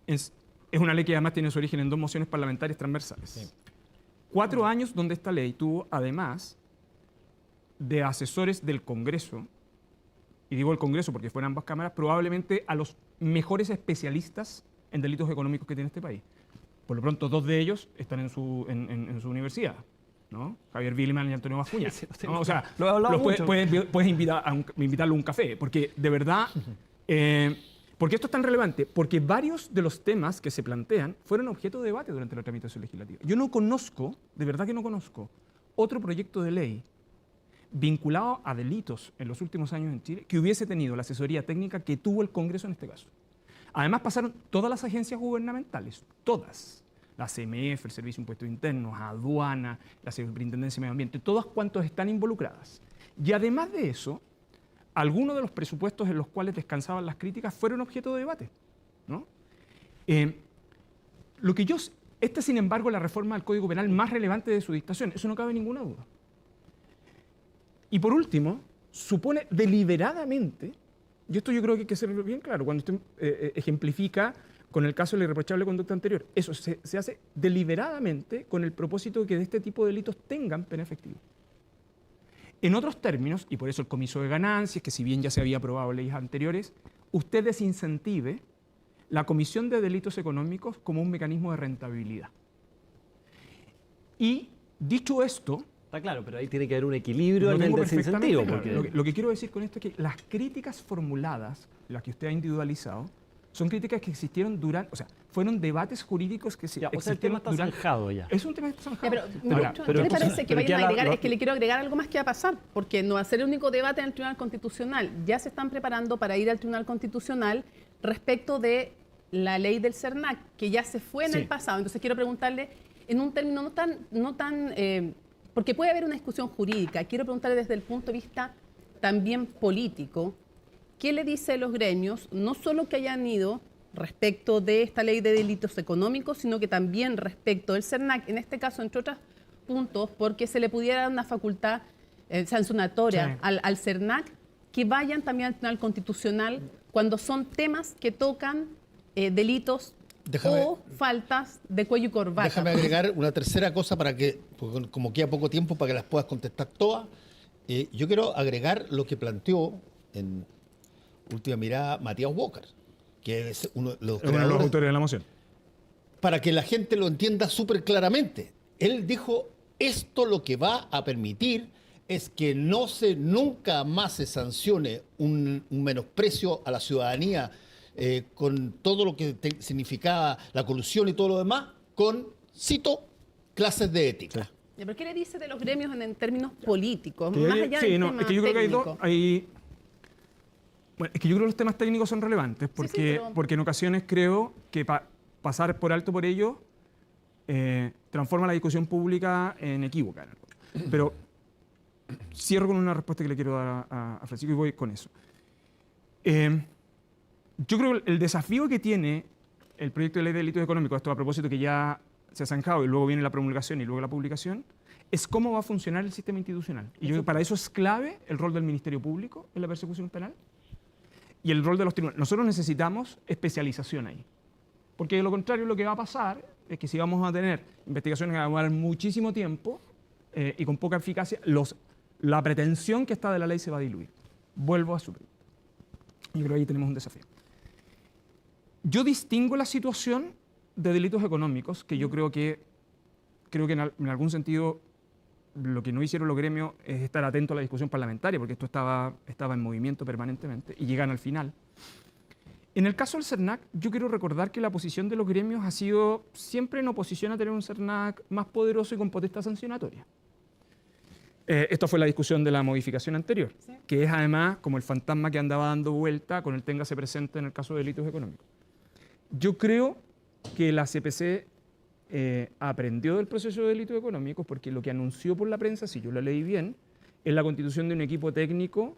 Es una ley que además tiene su origen en 2 mociones parlamentarias transversales. Sí. 4 años donde esta ley tuvo, además de asesores del Congreso, y digo el Congreso porque fueron ambas cámaras, probablemente a los mejores especialistas en delitos económicos que tiene este país. Por lo pronto, 2 de ellos están en su universidad, ¿no? Javier Williman y Antonio Bascuña. ¿No? O sea, puedes invitarlo a un café, porque de verdad... ¿Por qué esto es tan relevante? Porque varios de los temas que se plantean fueron objeto de debate durante la tramitación legislativa. Yo no conozco, de verdad que no conozco, otro proyecto de ley vinculado a delitos en los últimos años en Chile que hubiese tenido la asesoría técnica que tuvo el Congreso en este caso. Además pasaron todas las agencias gubernamentales, todas. La CMF, el Servicio de Impuestos Internos, Aduana, la Superintendencia de Medio Ambiente, todas cuantos están involucradas. Y además de eso, algunos de los presupuestos en los cuales descansaban las críticas fueron objeto de debate, ¿no? Esta, sin embargo, es la reforma del Código Penal más relevante de su dictación, eso no cabe ninguna duda. Y por último, supone deliberadamente, y esto yo creo que hay que ser bien claro, cuando usted ejemplifica con el caso de la irreprochable conducta anterior, eso se hace deliberadamente con el propósito de que de este tipo de delitos tengan pena efectiva. En otros términos, y por eso el comiso de ganancias, que si bien ya se había aprobado en leyes anteriores, usted desincentive la comisión de delitos económicos como un mecanismo de rentabilidad. Y dicho esto, Está claro, pero ahí tiene que haber un equilibrio lo en el tengo desincentivo. perfectamente claro. Porque... Lo que quiero decir con esto es que las críticas formuladas, las que usted ha individualizado, son críticas que existieron durante, o sea, fueron debates jurídicos que Ya, o sea, el tema está zanjado ya. Es un tema que está zanjado. ¿Qué le parece que vayan a agregar? la- Es que le quiero agregar algo más que va a pasar, porque no va a ser el único debate en el Tribunal Constitucional. Ya se están preparando para ir al Tribunal Constitucional respecto de la ley del CERNAC, que ya se fue en Sí. el pasado. Entonces quiero preguntarle, en un término no tan porque puede haber una discusión jurídica, quiero preguntarle desde el punto de vista también político, ¿qué le dice a los gremios, no solo que hayan ido respecto de esta ley de delitos económicos, sino que también respecto del CERNAC, en este caso, entre otros puntos, porque se le pudiera dar una facultad sancionatoria Sí. al CERNAC, que vayan también al Tribunal Constitucional cuando son temas que tocan delitos o faltas de cuello y corbata? Déjame agregar una tercera cosa para que, porque como queda poco tiempo, para que las puedas contestar todas. Yo quiero agregar lo que planteó en última mirada Matías Walker, que es uno de los Es uno de los creadores, autores de la moción. para que la gente lo entienda súper claramente. Él dijo, esto lo que va a permitir es que nunca más se sancione un menosprecio a la ciudadanía con todo lo que significaba la colusión y todo lo demás, con, cito, clases de ética. ¿Pero qué le dice de los gremios en términos políticos? Que Más hay- allá sí, del no, tema es que yo creo que hay técnico. dos. Bueno, es que yo creo que los temas técnicos son relevantes porque, pero- porque en ocasiones creo que pasar por alto por ellos transforma la discusión pública en equívoca. Pero cierro con una respuesta que le quiero dar a Francisco y voy con eso. Yo creo que el desafío que tiene el proyecto de ley de delitos económicos, esto a propósito que ya se ha zanjado y luego viene la promulgación y luego la publicación, es cómo va a funcionar el sistema institucional. Y yo creo que para eso es clave el rol del Ministerio Público en la persecución penal y el rol de los tribunales. Nosotros necesitamos especialización ahí. Porque de lo contrario lo que va a pasar es que si vamos a tener investigaciones que van a durar muchísimo tiempo y con poca eficacia, la pretensión que está de la ley se va a diluir. Vuelvo a subir. Yo creo que ahí tenemos un desafío. Yo distingo la situación de delitos económicos, que yo creo que en algún sentido lo que no hicieron los gremios es estar atento a la discusión parlamentaria, porque esto estaba en movimiento permanentemente y llegan al final. En el caso del CERNAC, yo quiero recordar que la posición de los gremios ha sido siempre en oposición a tener un CERNAC más poderoso y con potestad sancionatoria. Esto fue la discusión de la modificación anterior, que es además como el fantasma que andaba dando vuelta con el téngase presente en el caso de delitos económicos. Yo creo que la CPC aprendió del proceso de delitos económicos porque lo que anunció por la prensa, si yo lo leí bien, es la constitución de un equipo técnico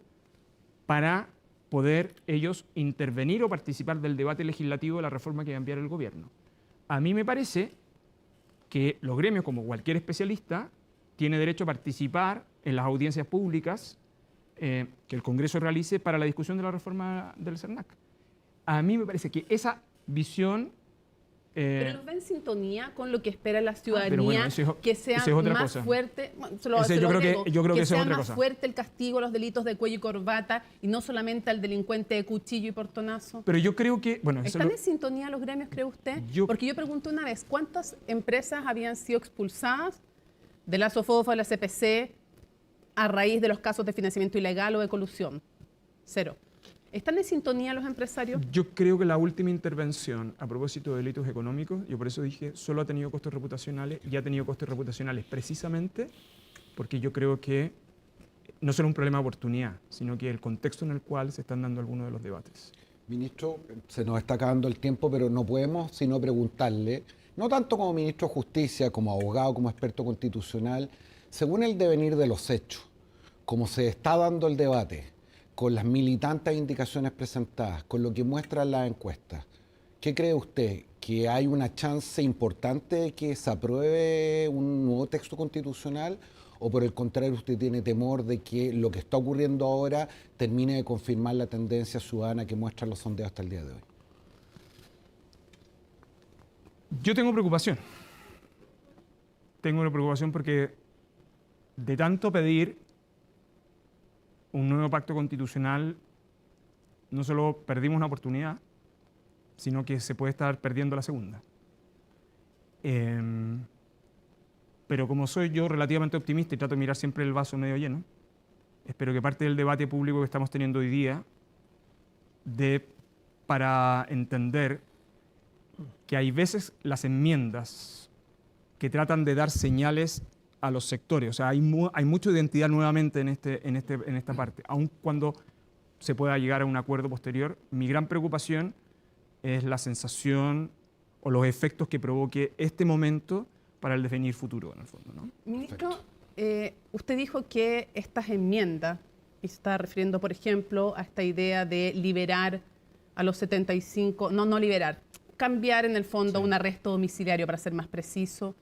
para poder ellos intervenir o participar del debate legislativo de la reforma que va a enviar el gobierno. A mí me parece que los gremios, como cualquier especialista, tiene derecho a participar en las audiencias públicas que el Congreso realice para la discusión de la reforma del CERNAC. A mí me parece que esa visión... Pero los ve en sintonía con lo que espera la ciudadanía, pero bueno, que sea esa es otra más cosa. fuerte, yo creo que esa es sea otra más cosa. fuerte el castigo a los delitos de cuello y corbata y no solamente al delincuente de cuchillo y portonazo. Pero yo creo que... Bueno, eso ¿Están en sintonía los gremios, cree usted? Porque yo pregunté una vez, ¿cuántas empresas habían sido expulsadas de la SOFOFA, de la CPC, a raíz de los casos de financiamiento ilegal o de colusión? Cero. ¿Están en sintonía los empresarios? Yo creo que la última intervención a propósito de delitos económicos, yo por eso dije, solo ha tenido costes reputacionales y ha tenido costes reputacionales precisamente porque yo creo que no será un problema de oportunidad, sino que el contexto en el cual se están dando algunos de los debates. Ministro, se nos está acabando el tiempo, pero no podemos sino preguntarle, no tanto como ministro de Justicia, como abogado, como experto constitucional, según el devenir de los hechos, como se está dando el debate, con las militantes indicaciones presentadas, con lo que muestran las encuestas, ¿qué cree usted? ¿Que hay una chance importante de que se apruebe un nuevo texto constitucional ¿O por el contrario usted tiene temor de que lo que está ocurriendo ahora termine de confirmar la tendencia ciudadana que muestran los sondeos hasta el día de hoy? Yo tengo preocupación. Tengo una preocupación porque de tanto pedir un nuevo pacto constitucional, no solo perdimos una oportunidad, sino que se puede estar perdiendo la segunda. Pero como soy yo relativamente optimista y trato de mirar siempre el vaso medio lleno, espero que parte del debate público que estamos teniendo hoy día dé para entender que hay veces las enmiendas que tratan de dar señales a los sectores. O sea, hay mucha identidad nuevamente en esta parte. Aun cuando se pueda llegar a un acuerdo posterior, mi gran preocupación es la sensación o los efectos que provoque este momento para el devenir futuro, en el fondo, ¿no? Ministro, usted dijo que estas enmiendas, y se está refiriendo, por ejemplo, a esta idea de liberar a los 75, no liberar, cambiar en el fondo un arresto domiciliario, para ser más preciso,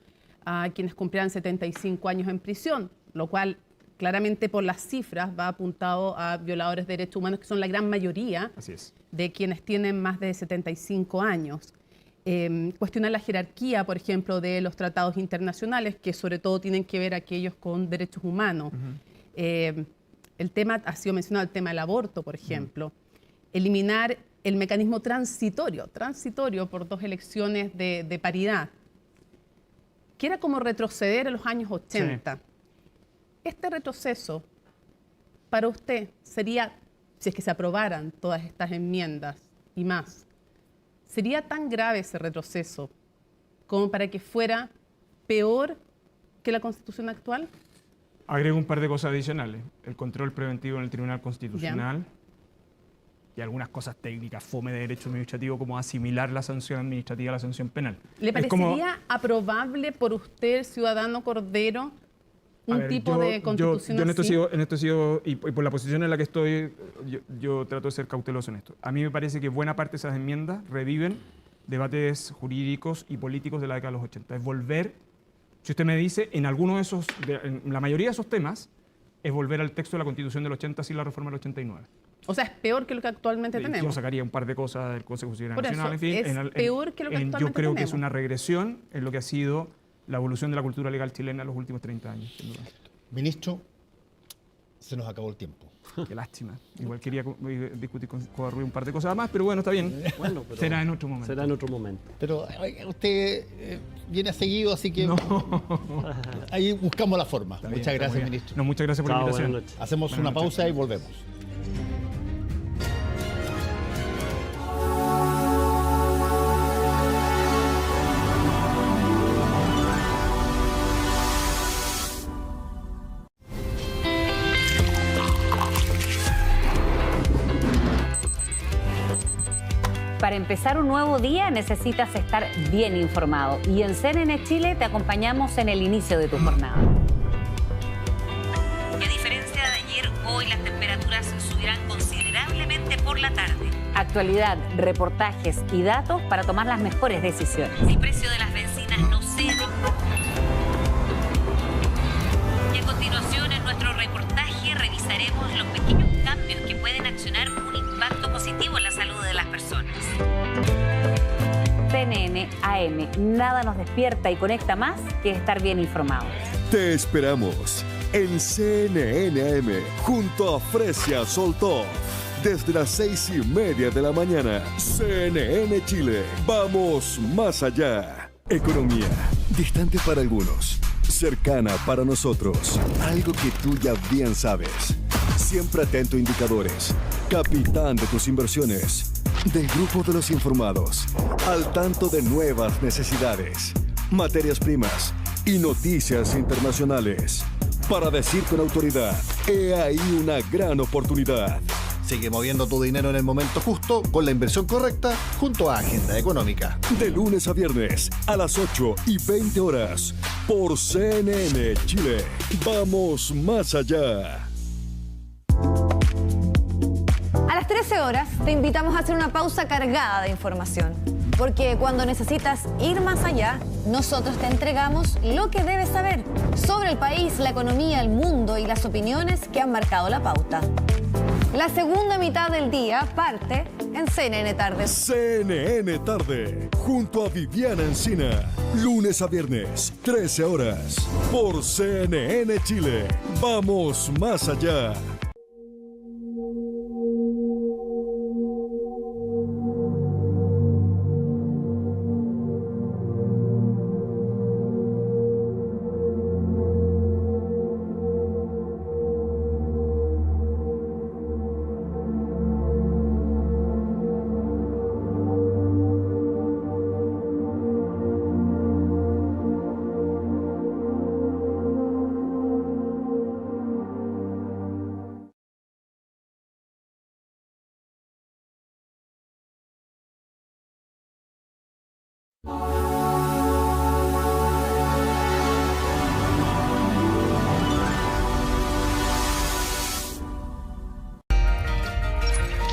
a quienes cumplieran 75 años en prisión, lo cual claramente por las cifras va apuntado a violadores de derechos humanos, que son la gran mayoría de quienes tienen más de 75 años. Cuestionar la jerarquía, por ejemplo, de los tratados internacionales, que sobre todo tienen que ver aquellos con derechos humanos. El tema, ha sido mencionado el tema del aborto, por ejemplo. Eliminar el mecanismo transitorio por 2 elecciones de paridad, que era como retroceder a los años 80. Sí. Este retroceso, para usted, sería, si es que se aprobaran todas estas enmiendas y más, ¿sería tan grave ese retroceso como para que fuera peor que la Constitución actual? Agrego un par de cosas adicionales. El control preventivo en el Tribunal Constitucional y algunas cosas técnicas, fome de derecho administrativo, como asimilar la sanción administrativa a la sanción penal. ¿Le parecería aprobable por usted, ciudadano Cordero, tipo de constitución así? En esto he sido, y por la posición en la que estoy, yo trato de ser cauteloso en esto. A mí me parece que buena parte de esas enmiendas reviven debates jurídicos y políticos de la década de los 80. Es volver, si usted me dice, en alguno de esos, en la mayoría de esos temas, es volver al texto de la Constitución del 80 sin la reforma del 89. O sea, es peor que lo que actualmente tenemos. Yo sacaría un par de cosas del Consejo Constitucional Nacional. En fin, es peor que lo que actualmente yo creo tenemos. Que es una regresión en lo que ha sido la evolución de la cultura legal chilena en los últimos 30 años. Sin duda. Ministro, se nos acabó el tiempo. Qué lástima. Igual quería discutir con Covarrubias un par de cosas más, pero bueno, está bien. Bueno, será en otro momento. Será en otro momento. Pero usted viene seguido, así que ahí buscamos la forma. Muchas gracias, ministro. No, muchas gracias por la invitación. Hacemos una pausa y volvemos. Para empezar un nuevo día necesitas estar bien informado y en CNN Chile te acompañamos en el inicio de tu jornada. Y a diferencia de ayer, hoy las temperaturas subirán considerablemente por la tarde. Actualidad, reportajes y datos para tomar las mejores decisiones. El precio de las bencinas no cede. Y a continuación, en nuestro reportaje revisaremos los pequeños cambios que pueden accionar un impacto positivo en la salud de las personas. CNN AM, nada nos despierta y conecta más que estar bien informados. Te esperamos en CNN AM junto a Fresia Soltó. Desde las 6:30 de la mañana, CNN Chile. Vamos más allá. Economía, distante para algunos, cercana para nosotros. Algo que tú ya bien sabes. Siempre atento a indicadores. Capitán de tus inversiones. Del grupo de los informados. Al tanto de nuevas necesidades, materias primas y noticias internacionales. Para decir con autoridad, he ahí una gran oportunidad. Sigue moviendo tu dinero en el momento justo, con la inversión correcta, junto a Agenda Económica. De lunes a viernes, a las 8:20 horas, por CNN Chile. Vamos más allá. A las 13 horas te invitamos a hacer una pausa cargada de información. Porque cuando necesitas ir más allá, nosotros te entregamos lo que debes saber sobre el país, la economía, el mundo y las opiniones que han marcado la pauta. La segunda mitad del día parte en CNN Tarde. CNN Tarde, junto a Viviana Encina. Lunes a viernes, 13 horas, por CNN Chile. Vamos más allá.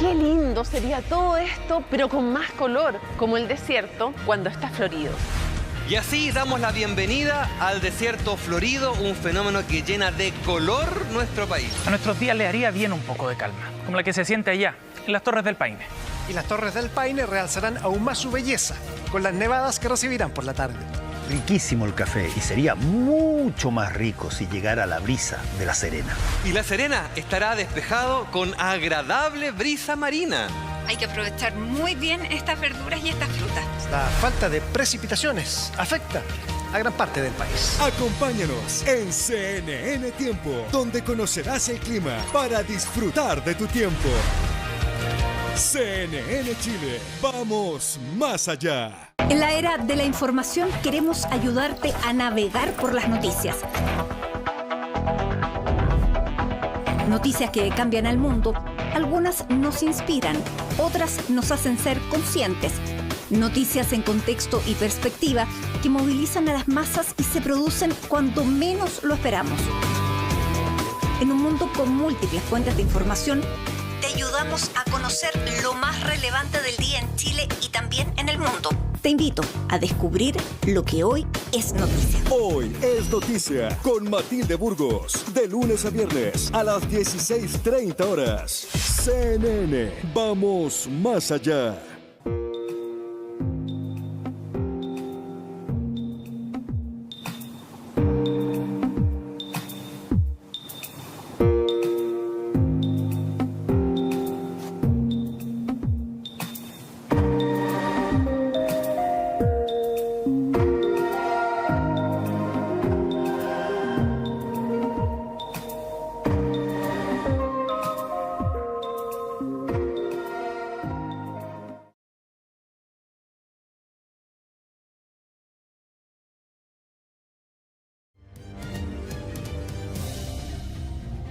Qué lindo sería todo esto, pero con más color, como el desierto cuando está florido. Y así damos la bienvenida al desierto florido, un fenómeno que llena de color nuestro país. A nuestros días le haría bien un poco de calma, como la que se siente allá, en las Torres del Paine. Y las Torres del Paine realzarán aún más su belleza, con las nevadas que recibirán por la tarde. Riquísimo el café y sería mucho más rico si llegara la brisa de La Serena. Y La Serena estará despejado con agradable brisa marina. Hay que aprovechar muy bien estas verduras y estas frutas. La falta de precipitaciones afecta a gran parte del país. Acompáñanos en CNN Tiempo, donde conocerás el clima para disfrutar de tu tiempo. CNN Chile, vamos más allá. En la era de la información queremos ayudarte a navegar por las noticias. Noticias que cambian al mundo. Algunas nos inspiran, otras nos hacen ser conscientes. Noticias en contexto y perspectiva que movilizan a las masas y se producen cuando menos lo esperamos. En un mundo con múltiples fuentes de información, te ayudamos a conocer lo más relevante del día en Chile y también en el mundo. Te invito a descubrir lo que hoy es noticia. Hoy es noticia con Matilde Burgos, de lunes a viernes a las 16:30 horas. CNN, vamos más allá.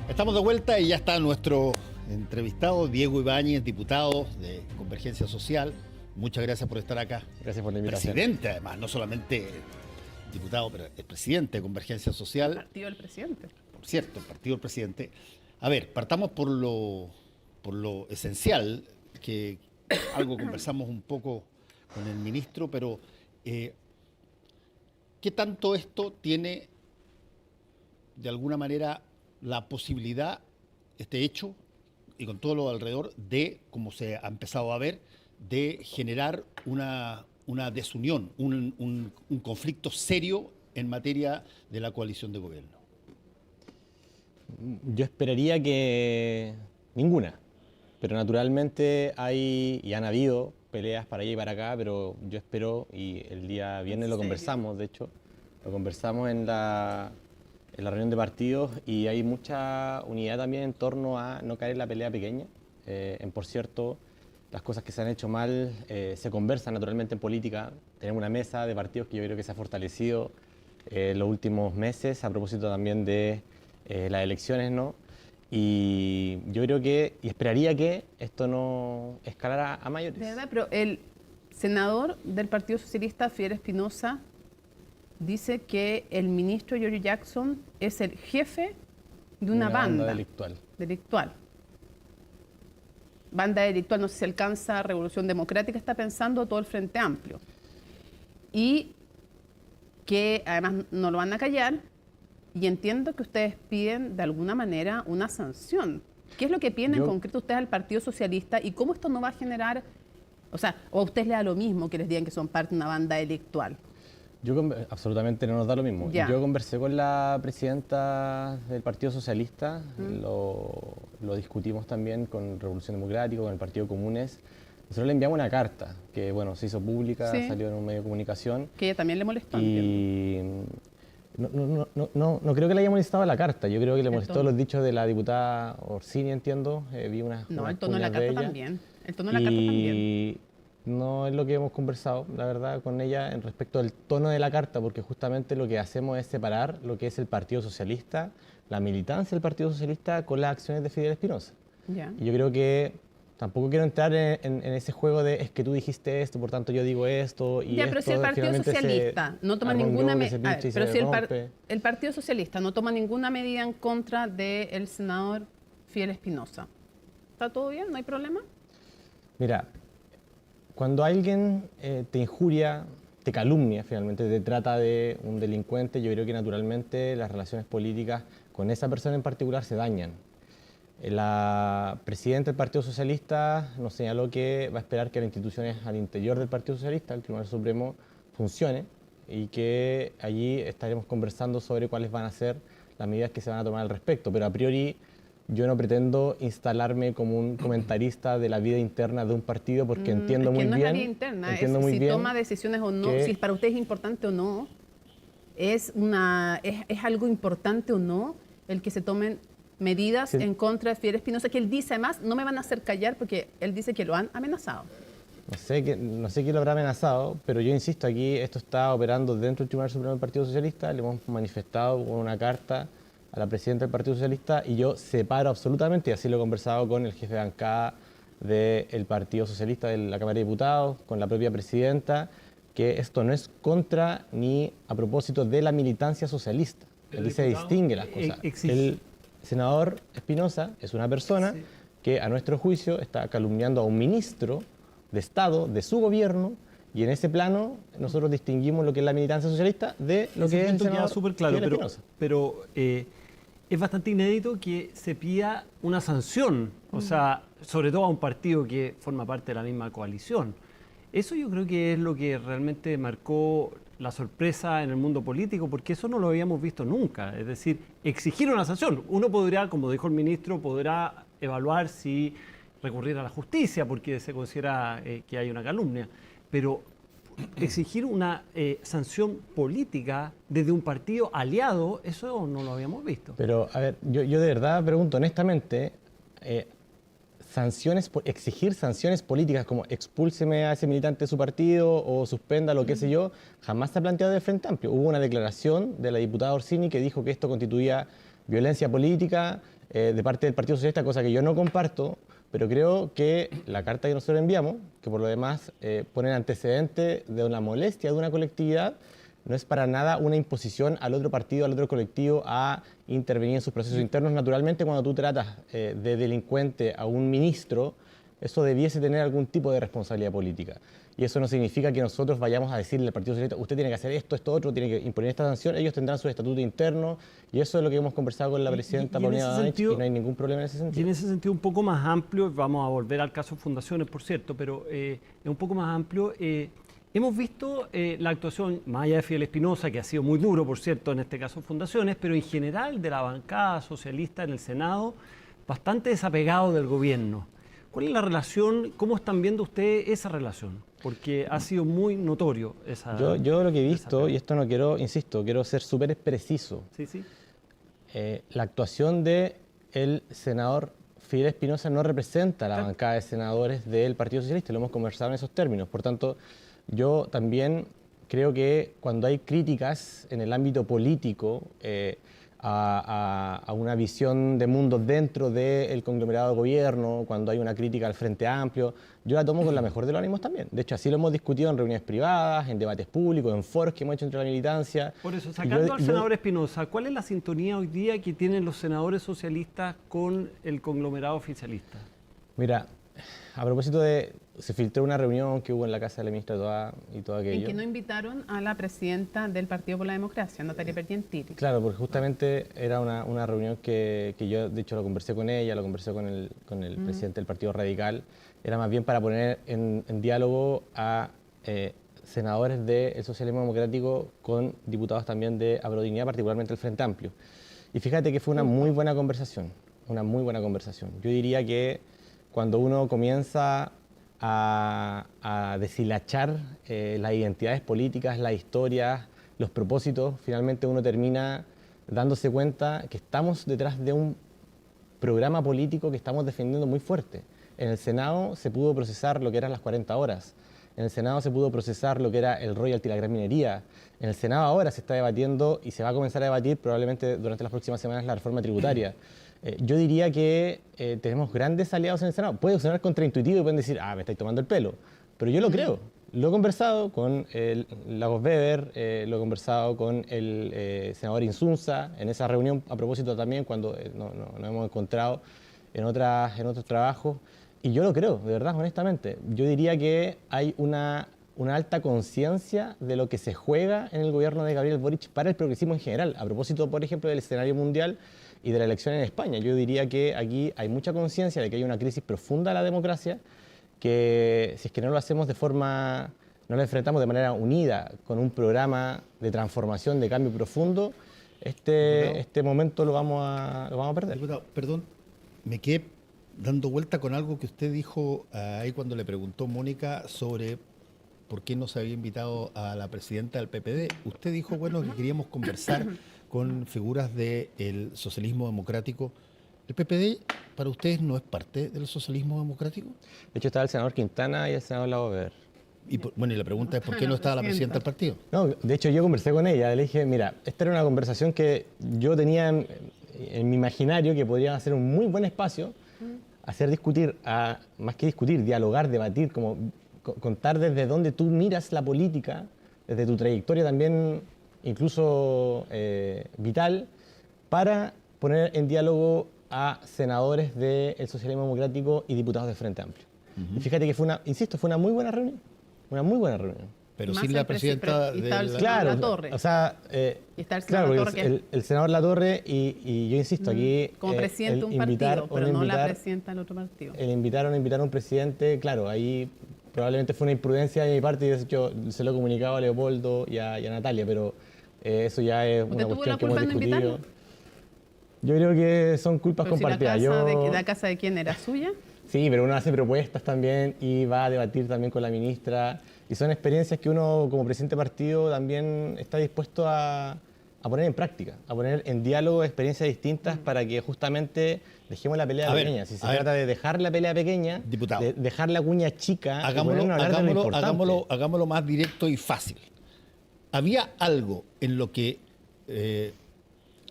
Estamos de vuelta y ya está nuestro entrevistado, Diego Ibáñez, diputado de Convergencia Social. Muchas gracias por estar acá. Gracias por la invitación. Presidente, además, no solamente diputado, pero el presidente de Convergencia Social. El partido del presidente. Por cierto, el partido del presidente. A ver, partamos por lo esencial, que algo conversamos un poco con el ministro, pero ¿qué tanto esto tiene, de alguna manera, la posibilidad, este hecho, y con todo lo alrededor, de, como se ha empezado a ver, de generar una desunión, un conflicto serio en materia de la coalición de gobierno? Yo esperaría que ninguna, pero naturalmente hay y han habido peleas para allá y para acá, pero yo espero, y el día viernes lo conversamos, de hecho, lo conversamos en la reunión de partidos, y hay mucha unidad también en torno a no caer en la pelea pequeña. Por cierto, las cosas que se han hecho mal se conversan naturalmente en política. Tenemos una mesa de partidos que yo creo que se ha fortalecido en los últimos meses, a propósito también de las elecciones, ¿no? Y yo creo que, y esperaría que esto no escalara a mayores. De verdad, pero el senador del Partido Socialista, Fidel Espinosa, dice que el ministro Giorgio Jackson es el jefe de una banda delictual. delictual. banda delictual, no sé si alcanza Revolución Democrática, está pensando todo el Frente Amplio. Y que además no lo van a callar, y entiendo que ustedes piden de alguna manera una sanción. ¿Qué es lo que piden en concreto ustedes al Partido Socialista y cómo esto no va a generar, o sea, o a ustedes les da lo mismo que les digan que son parte de una banda delictual? Absolutamente no nos da lo mismo. Ya. Yo conversé con la presidenta del Partido Socialista, lo discutimos también con Revolución Democrática, con el Partido Comunes. Nosotros le enviamos una carta que, bueno, se hizo pública, salió en un medio de comunicación. Que ella también le molestó. Y no creo que le haya molestado la carta. Yo creo que le molestó los dichos de la diputada Orsini, entiendo. Vi unas el tono de la carta también. El tono de la carta también. No es lo que hemos conversado, la verdad, con ella en respecto al tono de la carta, porque justamente lo que hacemos es separar lo que es el Partido Socialista, la militancia del Partido Socialista, con las acciones de Fidel Espinosa. Y yo creo que tampoco quiero entrar en ese juego de es que tú dijiste esto, por tanto yo digo esto y pero si el Partido Socialista no toma ninguna medida, pero si el Partido Socialista no toma ninguna medida en contra del senador Fidel Espinosa, ¿está todo bien? ¿No hay problema? Mira, cuando alguien te injuria, te calumnia finalmente, te trata de un delincuente, yo creo que naturalmente las relaciones políticas con esa persona en particular se dañan. La presidenta del Partido Socialista nos señaló que va a esperar que las instituciones al interior del Partido Socialista, el Tribunal Supremo, funcione y que allí estaremos conversando sobre cuáles van a ser las medidas que se van a tomar al respecto. Pero a priori yo no pretendo instalarme como un comentarista de la vida interna de un partido porque entiendo muy bien... No es la vida interna, es si toma decisiones o no, si para usted es importante o no, es algo importante o no el que se tomen medidas en contra de Fidel Espinosa, que él dice además, no me van a hacer callar porque él dice que lo han amenazado. No sé quién lo habrá amenazado, pero yo insisto, aquí esto está operando dentro del Tribunal Supremo del Partido Socialista, le hemos manifestado con una carta a la presidenta del Partido Socialista y yo separo absolutamente, y así lo he conversado con el jefe de bancada del Partido Socialista de la Cámara de Diputados, con la propia presidenta, que esto no es contra ni a propósito de la militancia socialista. Aquí se distingue las cosas. El senador Espinosa es una persona que a nuestro juicio está calumniando a un ministro de Estado, de su gobierno, y en ese plano nosotros distinguimos lo que es la militancia socialista de lo que es el senador súper claro, Espinosa. Pero es bastante inédito que se pida una sanción, o sea, sobre todo a un partido que forma parte de la misma coalición. Eso yo creo que es lo que realmente marcó la sorpresa en el mundo político, porque eso no lo habíamos visto nunca. Es decir, exigir una sanción. Uno podría, como dijo el ministro, podrá evaluar si recurrir a la justicia, porque se considera que hay una calumnia. Pero exigir una sanción política desde un partido aliado, eso no lo habíamos visto. Pero, a ver, yo de verdad pregunto honestamente, exigir sanciones políticas como expúlseme a ese militante de su partido o suspenda lo que sé yo, jamás se ha planteado del Frente Amplio. Hubo una declaración de la diputada Orsini que dijo que esto constituía violencia política de parte del Partido Socialista, cosa que yo no comparto, pero creo que la carta que nosotros enviamos, que por lo demás pone el antecedente de una molestia de una colectividad, no es para nada una imposición al otro partido, al otro colectivo a intervenir en sus procesos internos. Naturalmente, cuando tú tratas de delincuente a un ministro, eso debiese tener algún tipo de responsabilidad política. Y eso no significa que nosotros vayamos a decirle al Partido Socialista, usted tiene que hacer esto, esto, otro, tiene que imponer esta sanción. Ellos tendrán su estatuto interno y eso es lo que hemos conversado con la presidenta Paulina Davanich y no hay ningún problema en ese sentido. Y en ese sentido un poco más amplio, vamos a volver al caso Fundaciones, por cierto, pero es un poco más amplio. Hemos visto la actuación, más allá de Fidel Espinosa, que ha sido muy duro, por cierto, en este caso Fundaciones, pero en general de la bancada socialista en el Senado, bastante desapegado del gobierno. ¿Cuál es la relación? ¿Cómo están viendo ustedes esa relación? Porque ha sido muy notorio esa... Yo lo que he visto, y esto no quiero, insisto, quiero ser súper preciso. Sí, sí. La actuación del senador Fidel Espinosa no representa a la bancada de senadores del Partido Socialista, lo hemos conversado en esos términos. Por tanto, yo también creo que cuando hay críticas en el ámbito político a una visión de mundo dentro del conglomerado de gobierno, cuando hay una crítica al Frente Amplio, yo la tomo con la mejor de los ánimos también. De hecho, así lo hemos discutido en reuniones privadas, en debates públicos, en foros que hemos hecho entre la militancia. Por eso, sacando al senador Espinosa, ¿cuál es la sintonía hoy día que tienen los senadores socialistas con el conglomerado oficialista? Mira, A propósito de, se filtró una reunión que hubo en la casa de la ministra Toá y todo aquello. En que no invitaron a la presidenta del Partido por la Democracia, Natalia Pergentili. Claro, porque justamente era una reunión que yo, de hecho, lo conversé con ella, lo conversé con el presidente del Partido Radical. Era más bien para poner en diálogo a senadores del socialismo democrático con diputados también de Aprodignidad, particularmente el Frente Amplio. Y fíjate que fue una muy buena conversación, una muy buena conversación. Yo diría que cuando uno comienza a deshilachar las identidades políticas, las historias, los propósitos, finalmente uno termina dándose cuenta que estamos detrás de un programa político que estamos defendiendo muy fuerte. En el Senado se pudo procesar lo que eran las 40 horas. En el Senado se pudo procesar lo que era el royalty, la gran minería. En el Senado ahora se está debatiendo y se va a comenzar a debatir probablemente durante las próximas semanas la reforma tributaria. Yo diría que tenemos grandes aliados en el Senado. Puede sonar contraintuitivo y pueden decir, me estáis tomando el pelo. Pero yo lo creo. Lo he conversado con Lagos Weber, lo he conversado con el senador Insunza en esa reunión a propósito también cuando nos hemos encontrado en otros trabajos. Y yo lo creo, de verdad, honestamente. Yo diría que hay una alta conciencia de lo que se juega en el gobierno de Gabriel Boric para el progresismo en general. A propósito, por ejemplo, del escenario mundial y de la elección en España. Yo diría que aquí hay mucha conciencia de que hay una crisis profunda a la democracia, que si es que no lo hacemos no lo enfrentamos de manera unida, con un programa de transformación, de cambio profundo, este momento lo vamos a perder. Diputado, perdón, me quedé dando vuelta con algo que usted dijo ahí cuando le preguntó Mónica sobre por qué no se había invitado a la presidenta del PPD. Usted dijo, bueno, que queríamos conversar con figuras del socialismo democrático. ¿El PPD para ustedes no es parte del socialismo democrático? De hecho, estaba el senador Quintana y el senador Lagos Weber. Y la pregunta es, ¿por qué no estaba la presidenta del partido? No, de hecho, yo conversé con ella. Le dije, mira, esta era una conversación que yo tenía en mi imaginario que podría ser un muy buen espacio hacer discutir, más que discutir, dialogar, debatir, como contar desde dónde tú miras la política, desde tu trayectoria también, incluso vital, para poner en diálogo a senadores del socialismo democrático y diputados del Frente Amplio. Y fíjate que fue una muy buena reunión, una muy buena reunión. Pero sin la presidenta de la... Claro, Latorre. O sea, está el senador Latorre, el senador Latorre y yo insisto aquí... Como presidente de un partido, pero no la presidenta del otro partido. El invitar a un presidente, claro, ahí probablemente fue una imprudencia de mi parte y de hecho se lo he comunicado a Leopoldo y a Natalia, pero eso ya es una cuestión que hemos discutido. Yo creo que son culpas compartidas. Si ¿la casa de quién era suya? Sí, pero uno hace propuestas también y va a debatir también con la ministra. Y son experiencias que uno, como presidente de partido, también está dispuesto a poner en práctica, a poner en diálogo experiencias distintas para que justamente dejemos la pelea pequeña. Si se trata de dejar la pelea pequeña, de dejar la cuña chica, hagámoslo más directo y fácil. Había algo en lo que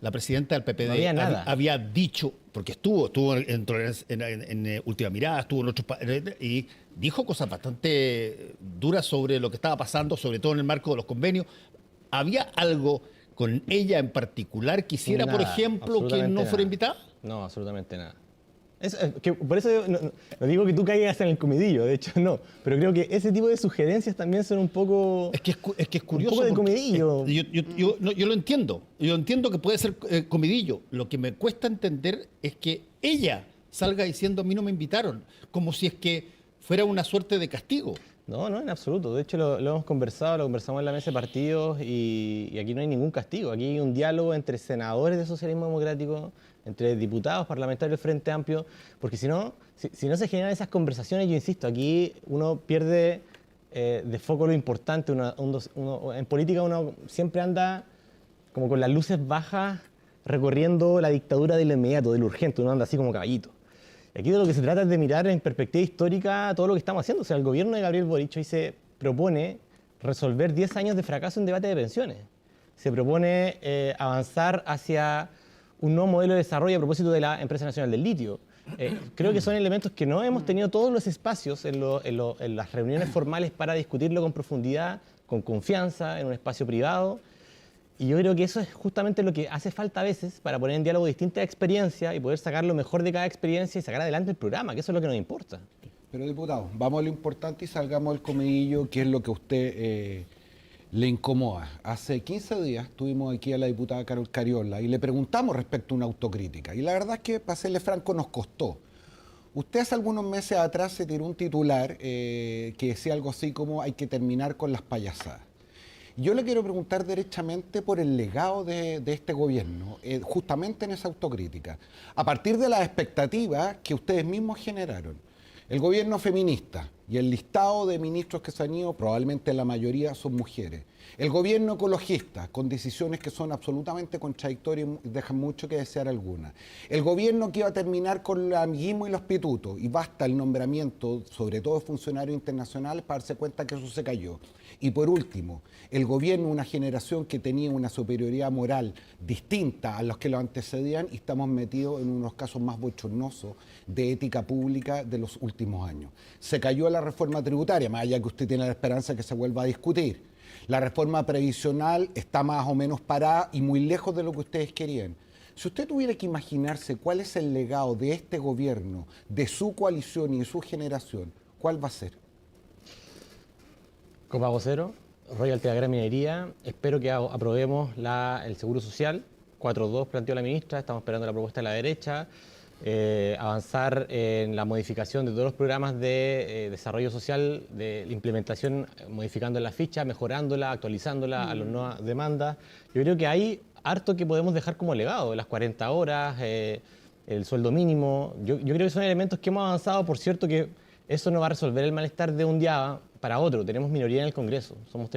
la presidenta del PPD había dicho, porque estuvo en Última Mirada, estuvo en otros y dijo cosas bastante duras sobre lo que estaba pasando, sobre todo en el marco de los convenios. ¿Había algo con ella en particular que quisiera, por ejemplo, que no fuera invitada? No, absolutamente nada. Por eso yo no digo que tú caigas en el comidillo, de hecho no, pero creo que ese tipo de sugerencias también son un poco... Es que es curioso. Un poco de comidillo. Yo lo entiendo, que puede ser comidillo. Lo que me cuesta entender es que ella salga diciendo a mí no me invitaron, como si es que fuera una suerte de castigo. No, en absoluto. De hecho, lo hemos conversado, lo conversamos en la mesa de partidos y aquí no hay ningún castigo. Aquí hay un diálogo entre senadores del socialismo democrático, entre diputados, parlamentarios del Frente Amplio, porque si no se generan esas conversaciones, yo insisto, aquí uno pierde de foco lo importante. En política uno siempre anda como con las luces bajas recorriendo la dictadura de lo inmediato, de lo urgente, uno anda así como caballito. Aquí de lo que se trata es de mirar en perspectiva histórica todo lo que estamos haciendo. O sea, el gobierno de Gabriel Boric hoy se propone resolver 10 años de fracaso en debate de pensiones. Se propone avanzar hacia un nuevo modelo de desarrollo a propósito de la Empresa Nacional del Litio. Creo que son elementos que no hemos tenido todos los espacios en las reuniones formales para discutirlo con profundidad, con confianza, en un espacio privado. Y yo creo que eso es justamente lo que hace falta a veces para poner en diálogo distintas experiencias y poder sacar lo mejor de cada experiencia y sacar adelante el programa, que eso es lo que nos importa. Pero diputado, vamos a lo importante y salgamos del comedillo, que es lo que a usted le incomoda. Hace 15 días tuvimos aquí a la diputada Carol Cariola y le preguntamos respecto a una autocrítica. Y la verdad es que, para serle franco, nos costó. Usted hace algunos meses atrás se tiró un titular que decía algo así como hay que terminar con las payasadas. Yo le quiero preguntar derechamente por el legado de este gobierno, justamente en esa autocrítica, a partir de las expectativas que ustedes mismos generaron. El gobierno feminista y el listado de ministros que se han ido, probablemente la mayoría son mujeres. El gobierno ecologista, con decisiones que son absolutamente contradictorias y dejan mucho que desear algunas. El gobierno que iba a terminar con el amiguismo y los pitutos, y basta el nombramiento, sobre todo de funcionarios internacionales, para darse cuenta que eso se cayó. Y por último, el gobierno, una generación que tenía una superioridad moral distinta a los que lo antecedían, y estamos metidos en unos casos más bochornosos de ética pública de los últimos años. Se cayó la reforma tributaria, más allá que usted tiene la esperanza de que se vuelva a discutir. La reforma previsional está más o menos parada y muy lejos de lo que ustedes querían. Si usted tuviera que imaginarse cuál es el legado de este gobierno, de su coalición y de su generación, ¿cuál va a ser? Copago cero, royalty de la gran minería. Espero que aprobemos el seguro social. 4.2 planteó la ministra, estamos esperando la propuesta de la derecha. Avanzar en la modificación de todos los programas de desarrollo social, de la implementación, modificando la ficha, mejorándola, actualizándola a las nuevas demandas. Yo creo que hay harto que podemos dejar como legado, las 40 horas, el sueldo mínimo. Yo creo que son elementos que hemos avanzado. Por cierto que eso no va a resolver el malestar de un día para otro. Tenemos minoría en el Congreso, somos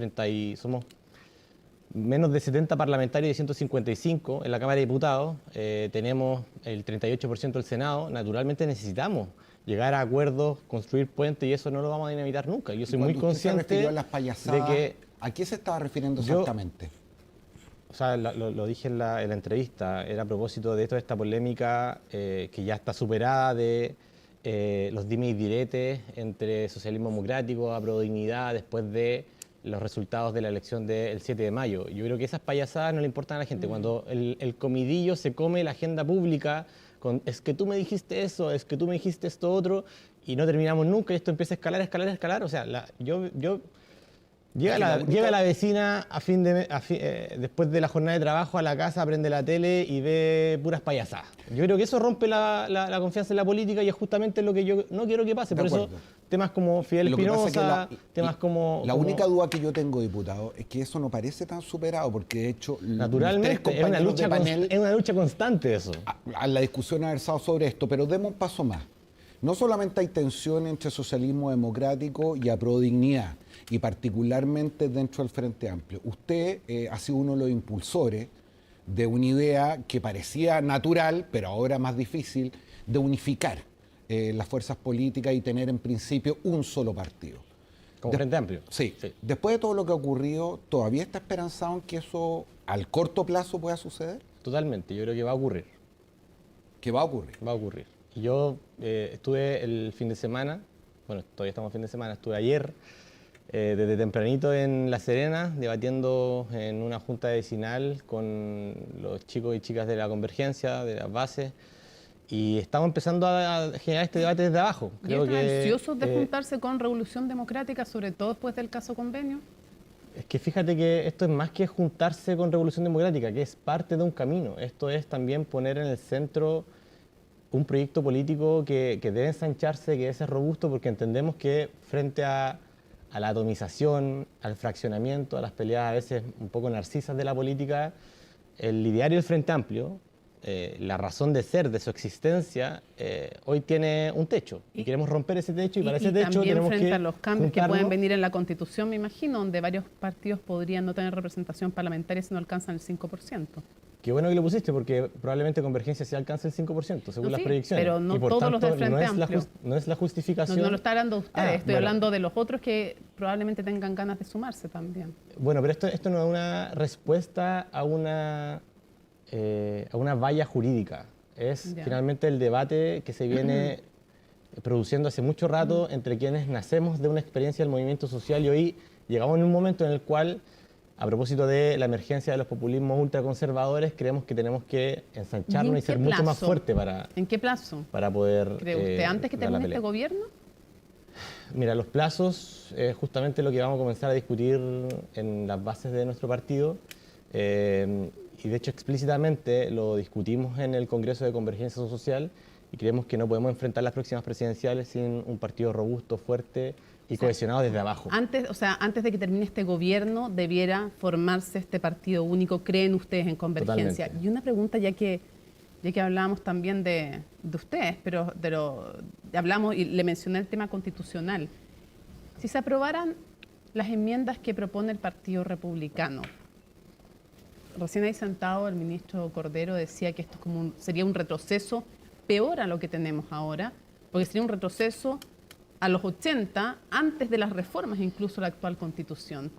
menos de 70 parlamentarios de 155 en la Cámara de Diputados, tenemos el 38% del Senado. Naturalmente necesitamos llegar a acuerdos, construir puentes, y eso no lo vamos a dinamitar nunca. Yo soy muy consciente a las payasadas, de que... ¿A qué se estaba refiriendo exactamente? O sea, lo dije en la entrevista, era a propósito de toda esta polémica que ya está superada de los dimes y diretes entre socialismo democrático, Aprodignidad, después de los resultados de la elección del 7 de mayo. Yo creo que esas payasadas no le importan a la gente. Cuando el comidillo se come la agenda pública, es que tú me dijiste eso, es que tú me dijiste esto otro, y no terminamos nunca, y esto empieza a escalar, escalar, escalar. O sea, llega la vecina después de la jornada de trabajo a la casa, prende la tele y ve puras payasadas. Yo creo que eso rompe la confianza en la política, y es justamente lo que yo no quiero que pase. Por eso temas como Fidel Espinosa, temas como... La única duda que yo tengo, diputado, es que eso no parece tan superado, porque de hecho... Naturalmente, es una lucha constante eso. La discusión ha versado sobre esto, pero demos un paso más. No solamente hay tensión entre socialismo democrático y Aprodignidad, y particularmente dentro del Frente Amplio. Usted ha sido uno de los impulsores de una idea que parecía natural, pero ahora más difícil, de unificar las fuerzas políticas y tener en principio un solo partido. ¿Como Frente Amplio? Sí. Después de todo lo que ha ocurrido, ¿todavía está esperanzado en que eso al corto plazo pueda suceder? Totalmente, yo creo que va a ocurrir. ¿Qué va a ocurrir? Va a ocurrir. Yo estuve el fin de semana, bueno, todavía estamos fin de semana, estuve ayer desde tempranito en La Serena, debatiendo en una junta vecinal con los chicos y chicas de la Convergencia, de las bases, y estamos empezando a generar este debate desde abajo. Creo que ansiosos de juntarse con Revolución Democrática, sobre todo después del caso Convenio. Es que fíjate que esto es más que juntarse con Revolución Democrática, que es parte de un camino. Esto es también poner en el centro un proyecto político que debe ensancharse, que debe ser robusto, porque entendemos que frente a la atomización, al fraccionamiento, a las peleas a veces un poco narcisas de la política, el ideario del Frente Amplio, la razón de ser, de su existencia, hoy tiene un techo, y queremos romper ese techo, y para ese techo tenemos que frente a los cambios que pueden venir en la Constitución, me imagino, donde varios partidos podrían no tener representación parlamentaria si no alcanzan el 5%. Qué bueno que lo pusiste, porque probablemente Convergencia se alcance el 5%, según las proyecciones. Pero no y por todos tanto, los del Frente Amplio. No es la justificación. No lo está hablando usted, estoy hablando de los otros que probablemente tengan ganas de sumarse también. Bueno, pero esto no es una respuesta a una valla jurídica. Es finalmente el debate que se viene produciendo hace mucho rato entre quienes nacemos de una experiencia del movimiento social, y hoy llegamos en un momento en el cual, a propósito de la emergencia de los populismos ultraconservadores, creemos que tenemos que ensancharnos y ser mucho más fuertes para... ¿En qué plazo? Para poder... ¿Cree usted antes que termine este gobierno? Mira, los plazos es justamente lo que vamos a comenzar a discutir en las bases de nuestro partido. Y de hecho explícitamente lo discutimos en el Congreso de Convergencia Social y creemos que no podemos enfrentar las próximas presidenciales sin un partido robusto, fuerte y cohesionado desde abajo. Antes de que termine este gobierno debiera formarse este partido único. ¿Creen ustedes en Convergencia? Totalmente. Y una pregunta, ya que hablábamos también de ustedes, pero hablamos y le mencioné el tema constitucional. Si se aprobaran las enmiendas que propone el Partido Republicano, recién ahí sentado el ministro Cordero decía que esto sería un retroceso peor a lo que tenemos ahora, porque sería un retroceso a los 80, antes de las reformas incluso la actual Constitución.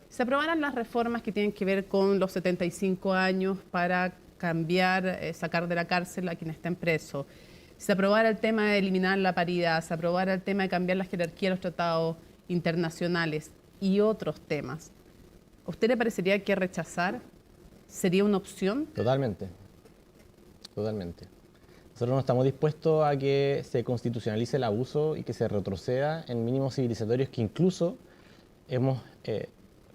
Si se aprobaran las reformas que tienen que ver con los 75 años para cambiar, sacar de la cárcel a quienes estén presos, si se aprobara el tema de eliminar la paridad, se aprobara el tema de cambiar la jerarquía de los tratados internacionales y otros temas, ¿a usted le parecería que rechazar sería una opción? Totalmente. Nosotros no estamos dispuestos a que se constitucionalice el abuso y que se retroceda en mínimos civilizatorios que incluso hemos,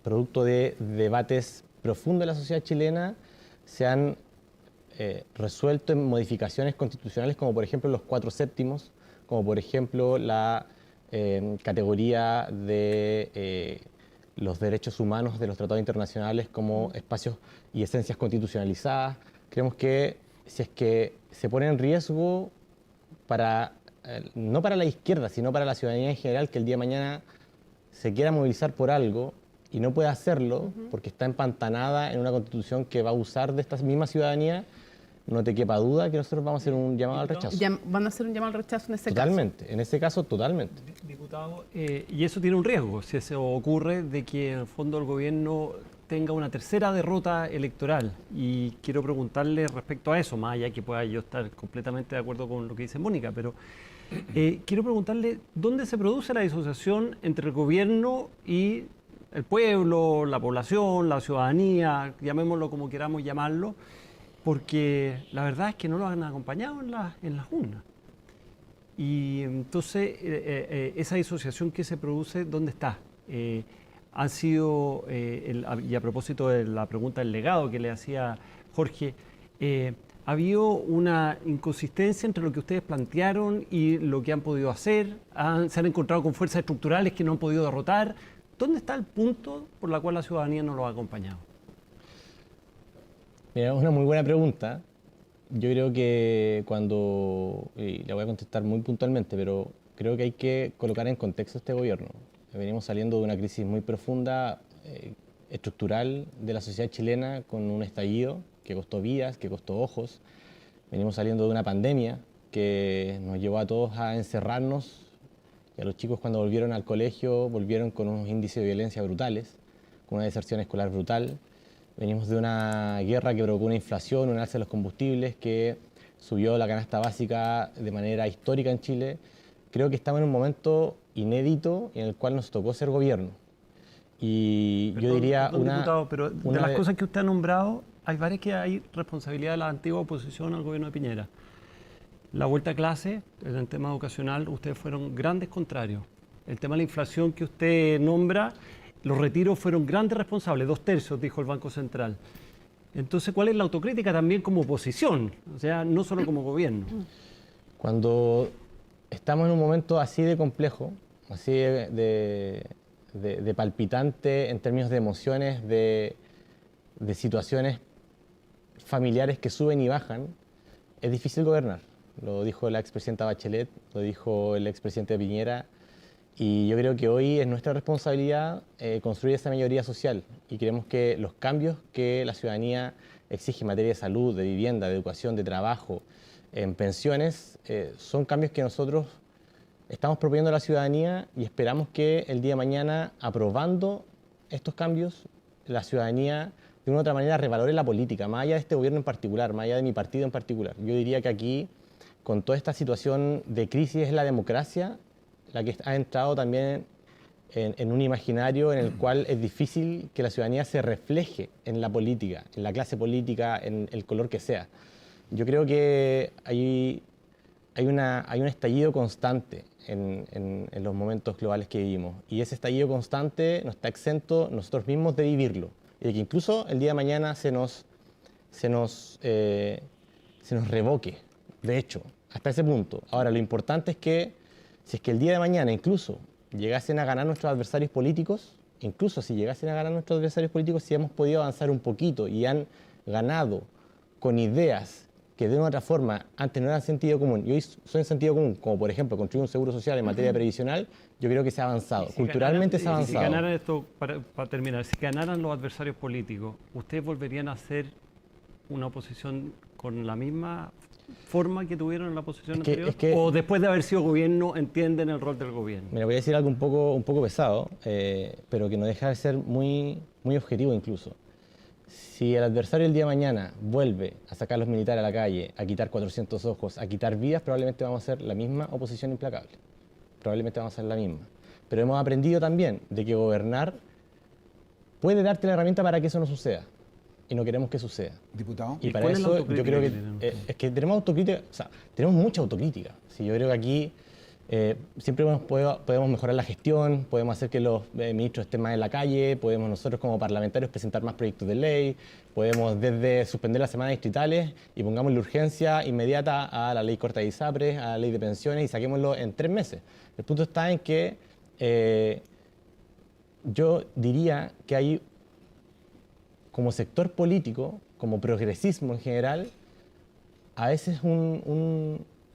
producto de debates profundos de la sociedad chilena, se han resuelto en modificaciones constitucionales como por ejemplo los 4 séptimos, como por ejemplo la categoría de los derechos humanos de los tratados internacionales como espacios y esencias constitucionalizadas. Creemos que si es que se pone en riesgo no para la izquierda, sino para la ciudadanía en general, que el día de mañana se quiera movilizar por algo y no puede hacerlo porque está empantanada en una constitución que va a abusar de esta misma ciudadanía, no te quepa duda que nosotros vamos a hacer un llamado al rechazo. ¿Van a hacer un llamado al rechazo en ese Totalmente, en ese caso totalmente. Diputado, y eso tiene un riesgo, si eso ocurre, de que en el fondo el gobierno tenga una tercera derrota electoral. Y quiero preguntarle respecto a eso, más allá que pueda yo estar completamente de acuerdo con lo que dice Mónica, pero quiero preguntarle dónde se produce la disociación entre el gobierno y el pueblo, la población, la ciudadanía, llamémoslo como queramos llamarlo, porque la verdad es que no lo han acompañado en las urnas. Y entonces, esa disociación que se produce, ¿dónde está? Han sido, y a propósito de la pregunta del legado que le hacía Jorge, ¿ha habido una inconsistencia entre lo que ustedes plantearon y lo que han podido hacer? ¿Se han encontrado con fuerzas estructurales que no han podido derrotar? ¿Dónde está el punto por la cual la ciudadanía no lo ha acompañado? Mira, es una muy buena pregunta. Yo creo que y la voy a contestar muy puntualmente, pero creo que hay que colocar en contexto este gobierno. Venimos saliendo de una crisis muy profunda, estructural de la sociedad chilena, con un estallido que costó vidas, que costó ojos. Venimos saliendo de una pandemia que nos llevó a todos a encerrarnos, y a los chicos cuando volvieron al colegio volvieron con unos índices de violencia brutales, con una deserción escolar brutal. Venimos de una guerra que provocó una inflación, un alza de los combustibles que subió la canasta básica de manera histórica en Chile. Creo que estamos en un momento inédito en el cual nos tocó ser gobierno. Y yo diría diputado, pero de las cosas que usted ha nombrado, hay varias que hay responsabilidad de la antigua oposición al gobierno de Piñera. La vuelta a clase, en el tema educacional, ustedes fueron grandes contrarios. El tema de la inflación que usted nombra, los retiros fueron grandes responsables, 2/3, dijo el Banco Central. Entonces, ¿cuál es la autocrítica también como oposición? O sea, no solo como gobierno. Cuando estamos en un momento así de complejo, así de palpitante en términos de emociones, de situaciones familiares que suben y bajan, es difícil gobernar. Lo dijo la expresidenta Bachelet, lo dijo el expresidente Piñera, y yo creo que hoy es nuestra responsabilidad construir esa mayoría social, y creemos que los cambios que la ciudadanía exige en materia de salud, de vivienda, de educación, de trabajo, en pensiones, son cambios que nosotros estamos proponiendo a la ciudadanía, y esperamos que el día de mañana, aprobando estos cambios, la ciudadanía de una u otra manera revalore la política, más allá de este gobierno en particular, más allá de mi partido en particular. Yo diría que aquí, con toda esta situación de crisis, es la democracia la que ha entrado también en un imaginario en el cual es difícil que la ciudadanía se refleje en la política, en la clase política, en el color que sea. Yo creo que hay hay un estallido constante en los momentos globales que vivimos. Y ese estallido constante no está exento nosotros mismos de vivirlo. Y de que incluso el día de mañana se nos revoque, de hecho, hasta ese punto. Ahora, lo importante es que si es que el día de mañana incluso llegasen a ganar nuestros adversarios políticos, si hemos podido avanzar un poquito y han ganado con ideas que de una u otra forma antes no eran sentido común y hoy son sentido común, como por ejemplo construir un seguro social en materia previsional, yo creo que se ha avanzado. Culturalmente se ha avanzado. Si ganaran esto, para terminar, si ganaran los adversarios políticos, ¿ustedes volverían a hacer una oposición con la misma forma que tuvieron en la oposición anterior? ¿O después de haber sido gobierno entienden el rol del gobierno? Mira, voy a decir algo un poco pesado, pero que no deja de ser muy objetivo incluso. Si el adversario el día de mañana vuelve a sacar a los militares a la calle, a quitar 400 ojos, a quitar vidas, probablemente vamos a hacer la misma oposición implacable. Probablemente vamos a hacer la misma. Pero hemos aprendido también de que gobernar puede darte la herramienta para que eso no suceda. Y no queremos que suceda. Diputado. Y para eso yo creo que es que tenemos autocrítica, o sea, tenemos mucha autocrítica. Sí, yo creo que aquí siempre podemos mejorar la gestión, podemos hacer que los ministros estén más en la calle, podemos nosotros como parlamentarios presentar más proyectos de ley, podemos desde suspender las semanas distritales y pongamos la urgencia inmediata a la ley corta de ISAPRES, a la ley de pensiones y saquémoslo en 3 meses. El punto está en que yo diría que hay, como sector político, como progresismo en general, a veces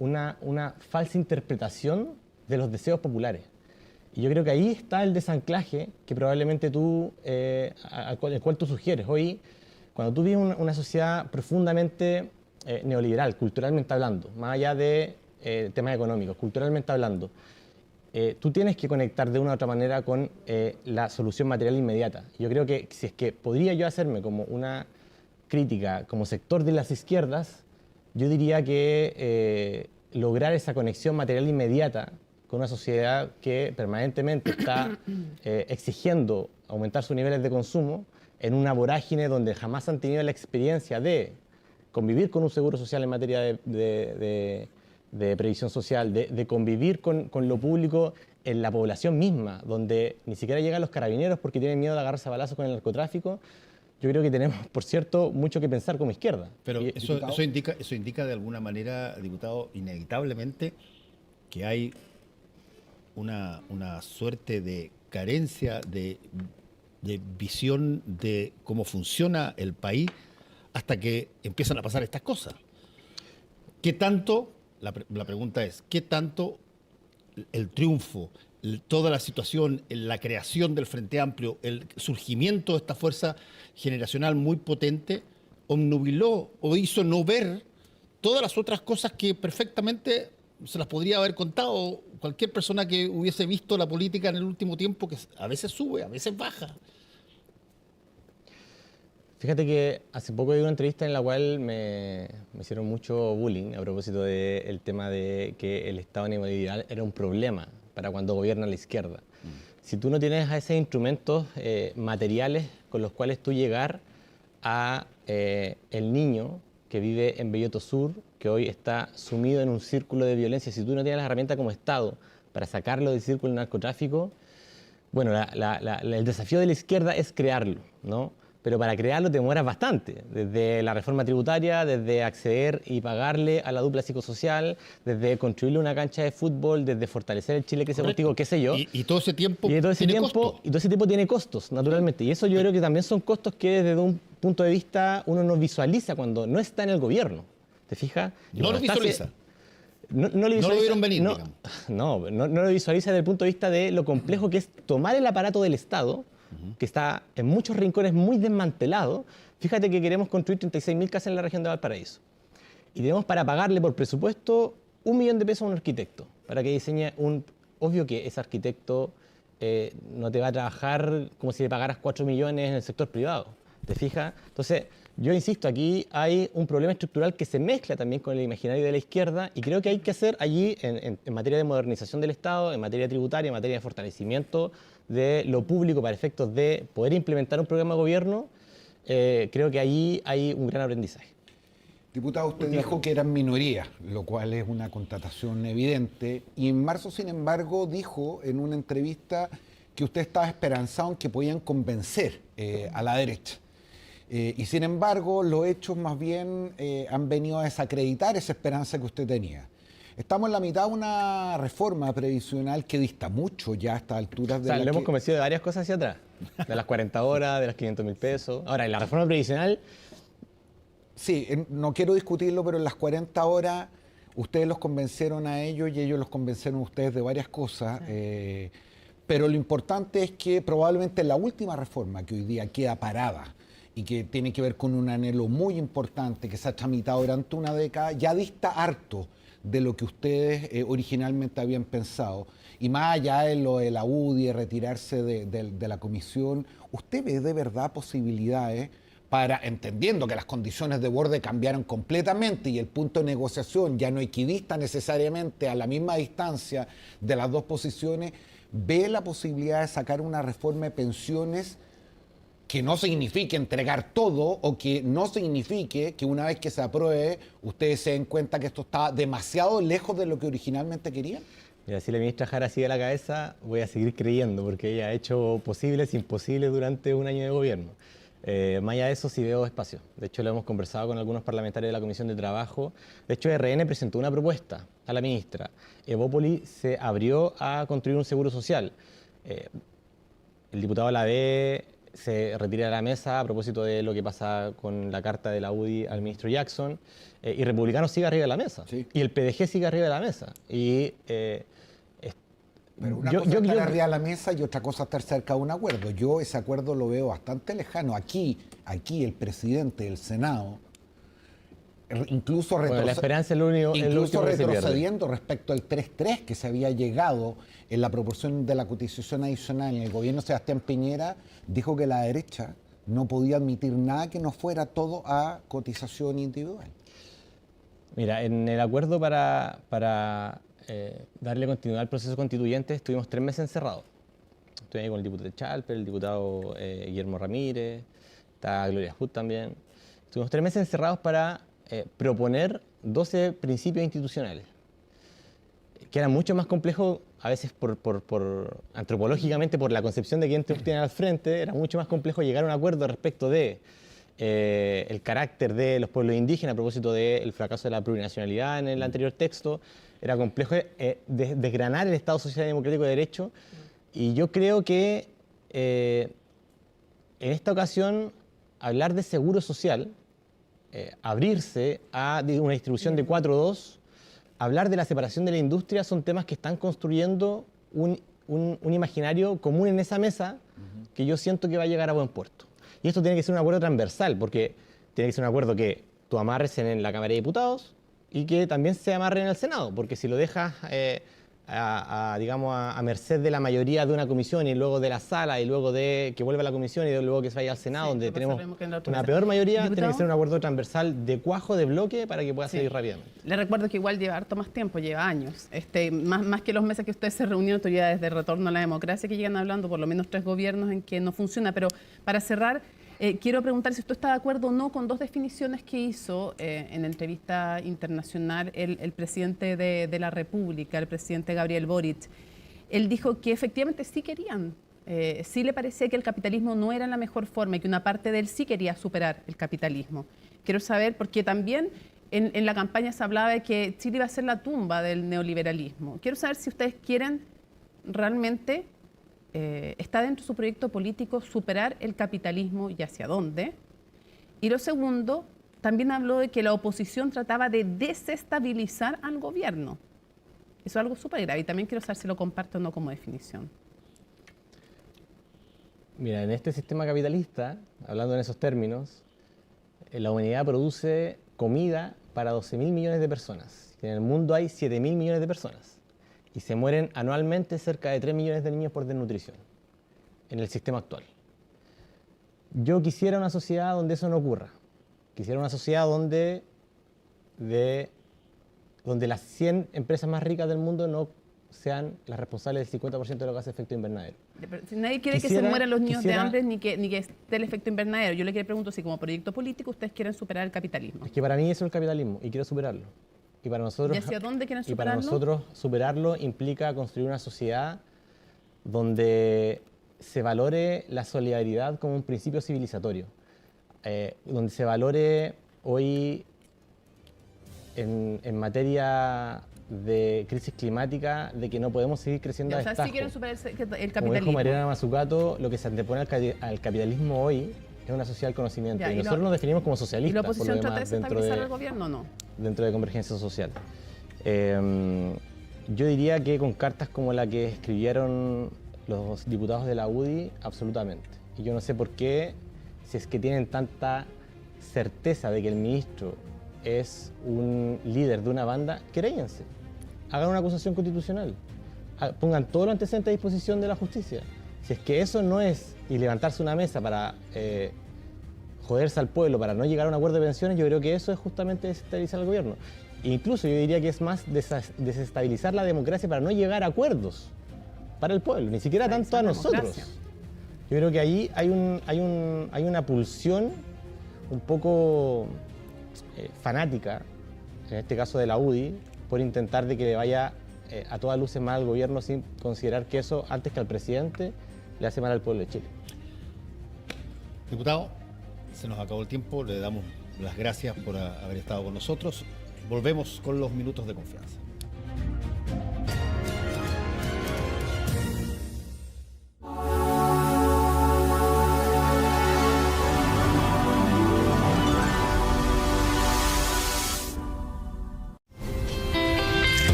una falsa interpretación de los deseos populares. Y yo creo que ahí está el desanclaje que probablemente el cual tú sugieres. Hoy, cuando tú vives una sociedad profundamente neoliberal, culturalmente hablando, más allá de temas económicos, culturalmente hablando, tú tienes que conectar de una u otra manera con la solución material inmediata. Yo creo que si es que podría yo hacerme como una crítica como sector de las izquierdas, yo diría que lograr esa conexión material inmediata con una sociedad que permanentemente está exigiendo aumentar sus niveles de consumo en una vorágine donde jamás han tenido la experiencia de convivir con un seguro social en materia de previsión social, de convivir con lo público en la población misma, donde ni siquiera llegan los carabineros porque tienen miedo de agarrarse a balazos con el narcotráfico. Yo creo que tenemos, por cierto, mucho que pensar como izquierda. Pero eso indica de alguna manera, diputado, inevitablemente que hay una suerte de carencia de visión de cómo funciona el país hasta que empiezan a pasar estas cosas. ¿Qué tanto, la pregunta es, qué tanto el triunfo, toda la situación, la creación del Frente Amplio, el surgimiento de esta fuerza generacional muy potente, obnubiló o hizo no ver todas las otras cosas que perfectamente se las podría haber contado cualquier persona que hubiese visto la política en el último tiempo, que a veces sube, a veces baja? Fíjate que hace poco di una entrevista en la cual me hicieron mucho bullying a propósito del tema de que el Estado neoliberal era un problema para cuando gobierna la izquierda. Si tú no tienes a esos instrumentos materiales con los cuales tú llegar a el niño que vive en Belloto Sur, que hoy está sumido en un círculo de violencia, si tú no tienes las herramientas como Estado para sacarlo del círculo del narcotráfico, bueno, el desafío de la izquierda es crearlo, ¿no? Pero para crearlo te demoras bastante, desde la reforma tributaria, desde acceder y pagarle a la dupla psicosocial, desde construirle una cancha de fútbol, desde fortalecer el Chile que se contigo, qué sé yo. Y todo ese tiempo tiene costos, naturalmente. Y eso yo creo que también son costos que desde un punto de vista uno no visualiza cuando no está en el gobierno. ¿Te fijas? No lo visualiza. No lo vieron venir, no lo visualiza desde el punto de vista de lo complejo que es tomar el aparato del Estado, que está en muchos rincones muy desmantelado. Fíjate que queremos construir 36.000 casas en la región de Valparaíso. Y tenemos para pagarle por presupuesto $1.000.000 a un arquitecto, para que diseñe Obvio que ese arquitecto no te va a trabajar como si le pagaras 4 millones en el sector privado. ¿Te fijas? Entonces, yo insisto, aquí hay un problema estructural que se mezcla también con el imaginario de la izquierda y creo que hay que hacer allí, en materia de modernización del Estado, en materia tributaria, en materia de fortalecimiento de lo público para efectos de poder implementar un programa de gobierno, creo que allí hay un gran aprendizaje. Diputado, usted dijo que eran minorías, lo cual es una constatación evidente. Y en marzo, sin embargo, dijo en una entrevista que usted estaba esperanzado en que podían convencer a la derecha. Y sin embargo, los hechos más bien han venido a desacreditar esa esperanza que usted tenía. Estamos en la mitad de una reforma previsional que dista mucho ya a estas alturas. Lo hemos convencido de varias cosas hacia atrás. De las 40 horas, de los 500.000 pesos. Ahora, en la reforma previsional... Sí, no quiero discutirlo, pero en las 40 horas ustedes los convencieron a ellos y ellos los convencieron a ustedes de varias cosas. Pero lo importante es que probablemente la última reforma que hoy día queda parada y que tiene que ver con un anhelo muy importante que se ha tramitado durante una década, ya dista harto de lo que ustedes originalmente habían pensado. Y más allá de lo de la UDI, retirarse de la comisión, ¿usted ve de verdad posibilidades para, entendiendo que las condiciones de borde cambiaron completamente y el punto de negociación ya no equidista necesariamente a la misma distancia de las dos posiciones, ve la posibilidad de sacar una reforma de pensiones que no signifique entregar todo o que no signifique que una vez que se apruebe ustedes se den cuenta que esto está demasiado lejos de lo que originalmente querían? Mira, si la ministra Jara sigue la cabeza, voy a seguir creyendo, porque ella ha hecho posibles e imposibles durante un año de gobierno. Más allá de eso, sí veo espacio. De hecho, lo hemos conversado con algunos parlamentarios de la Comisión de Trabajo. De hecho, RN presentó una propuesta a la ministra. Evópoli se abrió a construir un seguro social. El diputado Lavé se retira de la mesa a propósito de lo que pasa con la carta de la UDI al ministro Jackson. Y Republicanos sigue arriba de la mesa. Sí. Y el PDG sigue arriba de la mesa. Y... Pero una cosa es estar arriba de la mesa y otra cosa es estar cerca de un acuerdo. Yo ese acuerdo lo veo bastante lejano. Aquí el presidente del Senado, incluso, la esperanza es lo único, incluso retrocediendo respecto al 3-3 que se había llegado en la proporción de la cotización adicional en el gobierno de Sebastián Piñera, dijo que la derecha no podía admitir nada que no fuera todo a cotización individual. Mira, en el acuerdo para darle continuidad al proceso constituyente, estuvimos 3 meses encerrados. Estuve ahí con el diputado Chalper, el diputado Guillermo Ramírez, está Gloria Hood también. Estuvimos 3 meses encerrados para proponer 12 principios institucionales, que eran mucho más complejos, a veces antropológicamente, por la concepción de quien tiene al frente, era mucho más complejo llegar a un acuerdo respecto de el carácter de los pueblos indígenas a propósito del fracaso de la plurinacionalidad en el anterior texto. Era complejo desgranar el Estado Social y Democrático de Derecho, y yo creo que en esta ocasión hablar de seguro social, abrirse a una distribución de 4-2, hablar de la separación de la industria, son temas que están construyendo un imaginario común en esa mesa que yo siento que va a llegar a buen puerto. Y esto tiene que ser un acuerdo transversal, porque tiene que ser un acuerdo que tú amarres en la Cámara de Diputados y que también se amarre en el Senado, porque si lo dejas a merced de la mayoría de una comisión y luego de la sala y luego de que vuelva a la comisión y luego que se vaya al Senado, donde tenemos una peor mayoría, tiene que ser un acuerdo transversal de cuajo, de bloque, para que pueda salir rápidamente. Le recuerdo que igual lleva harto más tiempo, lleva años. Más que los meses que ustedes se reunieron, autoridades de retorno a la democracia, que llegan hablando por lo menos 3 gobiernos en que no funciona. Pero para cerrar, quiero preguntar si usted está de acuerdo o no con 2 definiciones que hizo en entrevista internacional el presidente de la República, el presidente Gabriel Boric. Él dijo que efectivamente sí querían, sí le parecía que el capitalismo no era la mejor forma y que una parte de él sí quería superar el capitalismo. Quiero saber, porque también en la campaña se hablaba de que Chile iba a ser la tumba del neoliberalismo. Quiero saber si ustedes quieren realmente... está dentro de su proyecto político superar el capitalismo y hacia dónde. Y lo segundo, también habló de que la oposición trataba de desestabilizar al gobierno. Eso es algo súper grave y también quiero saber si lo comparto o no como definición. Mira, en este sistema capitalista, hablando en esos términos, la humanidad produce comida para 12.000 millones de personas. En el mundo hay 7.000 millones de personas. Y se mueren anualmente cerca de 3 millones de niños por desnutrición en el sistema actual. Yo quisiera una sociedad donde eso no ocurra. Quisiera una sociedad donde las 100 empresas más ricas del mundo no sean las responsables del 50% de los gases de efecto invernadero. Si nadie quiere que se mueran los niños de hambre ni que esté el efecto invernadero. Yo le pregunto si como proyecto político ustedes quieren superar el capitalismo. Es que para mí eso es el capitalismo y quiero superarlo. Y para nosotros, ¿y hacia dónde quieren superarlo? Y para nosotros superarlo implica construir una sociedad donde se valore la solidaridad como un principio civilizatorio, donde se valore hoy en materia de crisis climática, de que no podemos seguir creciendo a destajo. Sí quieren superar el capitalismo. Como dijo Mariana Mazzucato, lo que se antepone al capitalismo hoy es una sociedad del conocimiento. Y nosotros nos definimos como socialistas. ¿Y la oposición trata de desestabilizar al gobierno o no? Dentro de Convergencia Social. Yo diría que con cartas como la que escribieron los diputados de la UDI, absolutamente. Y yo no sé por qué, si es que tienen tanta certeza de que el ministro es un líder de una banda, quérellense. Hagan una acusación constitucional. Pongan todos los antecedentes a disposición de la justicia. Si es que eso no es, y levantarse una mesa para joderse al pueblo, para no llegar a un acuerdo de pensiones, yo creo que eso es justamente desestabilizar al gobierno. Incluso yo diría que es más desestabilizar la democracia para no llegar a acuerdos para el pueblo, ni siquiera tanto a nosotros. Yo creo que ahí hay una pulsión un poco fanática, en este caso de la UDI, por intentar de que le vaya a todas luces mal al gobierno sin considerar que eso, antes que al presidente, le hace mal al pueblo de Chile. Diputado, se nos acabó el tiempo, le damos las gracias por haber estado con nosotros. Volvemos con los minutos de confianza.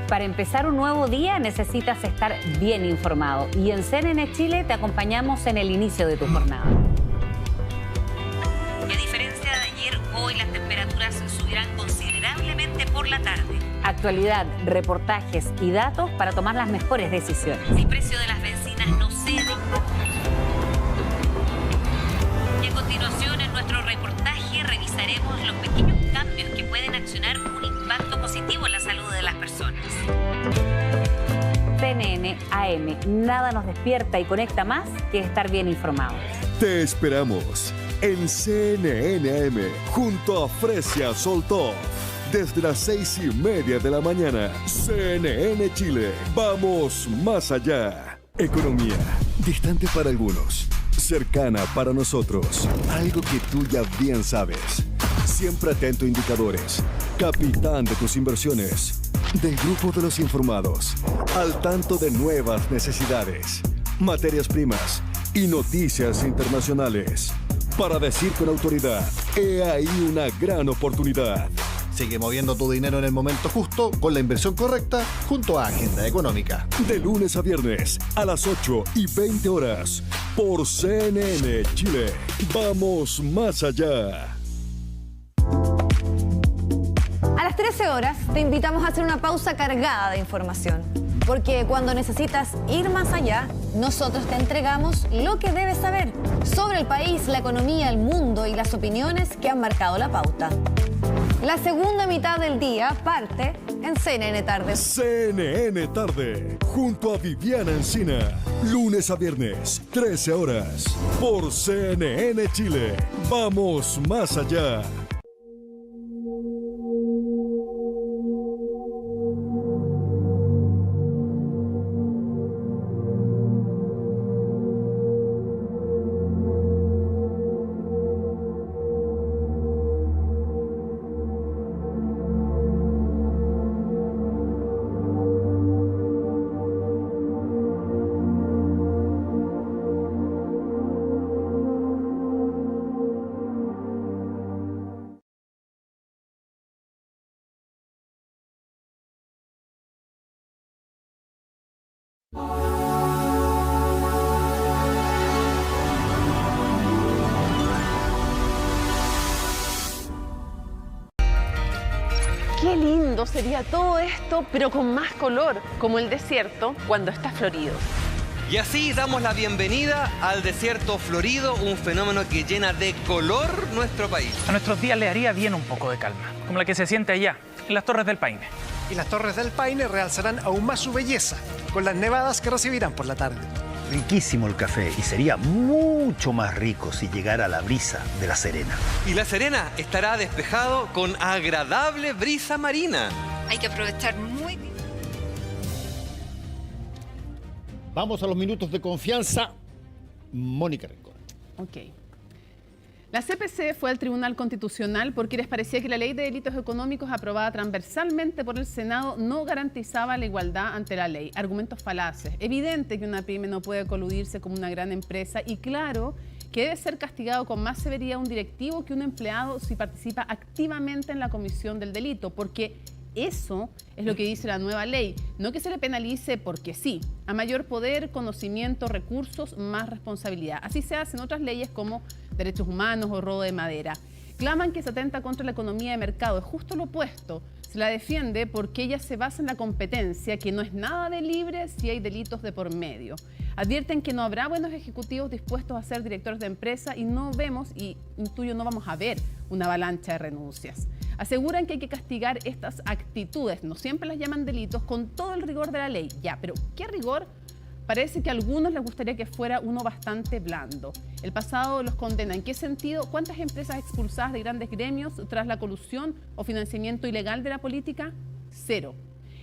Para empezar un nuevo día necesitas estar bien informado y en CNN Chile te acompañamos en el inicio de tu jornada. Y a diferencia de ayer, hoy las temperaturas subirán considerablemente por la tarde. Actualidad, reportajes y datos para tomar las mejores decisiones. El precio de las bencinas no cede. Y a continuación, en nuestro reportaje revisaremos los pequeños cambios que pueden accionar un impacto positivo en la salud de las personas. CNN AM, nada nos despierta y conecta más que estar bien informados. Te esperamos en CNN AM junto a Fresia Soltó. Desde las 6:30 de la mañana, CNN Chile. Vamos más allá. Economía, distante para algunos, cercana para nosotros. Algo que tú ya bien sabes. Siempre atento a indicadores. Capitán de tus inversiones. Del grupo de los informados. Al tanto de nuevas necesidades, materias primas y noticias internacionales. Para decir con autoridad, he ahí una gran oportunidad. Sigue moviendo tu dinero en el momento justo, con la inversión correcta, junto a Agenda Económica. De lunes a viernes, a las 8:20 horas, por CNN Chile. Vamos más allá. A las 13 horas te invitamos a hacer una pausa cargada de información. Porque cuando necesitas ir más allá, nosotros te entregamos lo que debes saber sobre el país, la economía, el mundo y las opiniones que han marcado la pauta. La segunda mitad del día parte en CNN Tarde. CNN Tarde, junto a Viviana Encina. Lunes a viernes, 13 horas, por CNN Chile. Vamos más allá. Qué lindo sería todo esto, pero con más color, como el desierto cuando está florido. Y así damos la bienvenida al desierto florido, un fenómeno que llena de color nuestro país. A nuestros días le haría bien un poco de calma, como la que se siente allá, en las Torres del Paine. Y las Torres del Paine realzarán aún más su belleza con las nevadas que recibirán por la tarde. Riquísimo el café y sería mucho más rico si llegara la brisa de La Serena. Y La Serena estará despejado con agradable brisa marina. Hay que aprovechar muy bien. Vamos a los minutos de confianza. Mónica Rincón. Ok. La CPC fue al Tribunal Constitucional porque les parecía que la ley de delitos económicos aprobada transversalmente por el Senado no garantizaba la igualdad ante la ley. Argumentos falaces. Evidente que una pyme no puede coludirse como una gran empresa y claro que debe ser castigado con más severidad un directivo que un empleado si participa activamente en la comisión del delito, porque eso es lo que dice la nueva ley, no que se le penalice porque sí. A mayor poder, conocimiento, recursos, más responsabilidad. Así se hace en otras leyes como derechos humanos o robo de madera. Claman que se atenta contra la economía de mercado. Es justo lo opuesto. Se la defiende porque ella se basa en la competencia, que no es nada de libre si hay delitos de por medio. Advierten que no habrá buenos ejecutivos dispuestos a ser directores de empresa y no vemos, y intuyo no vamos a ver, una avalancha de renuncias. Aseguran que hay que castigar estas actitudes, no siempre las llaman delitos, con todo el rigor de la ley. Ya, pero ¿qué rigor? Parece que a algunos les gustaría que fuera uno bastante blando. El pasado los condena. ¿En qué sentido? ¿Cuántas empresas expulsadas de grandes gremios tras la colusión o financiamiento ilegal de la política? 0.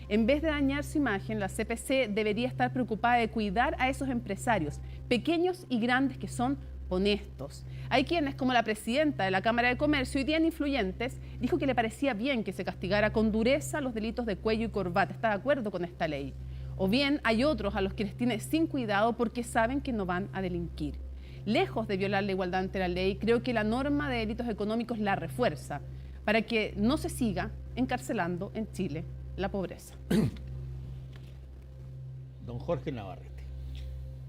En vez de dañar su imagen, la CPC debería estar preocupada de cuidar a esos empresarios, pequeños y grandes, que son honestos. Hay quienes, como la presidenta de la Cámara de Comercio, hoy día influyentes, dijo que le parecía bien que se castigara con dureza los delitos de cuello y corbata. Está de acuerdo con esta ley. O bien hay otros a los que les tiene sin cuidado porque saben que no van a delinquir. Lejos de violar la igualdad ante la ley, creo que la norma de delitos económicos la refuerza para que no se siga encarcelando en Chile la pobreza. Don Jorge Navarrete.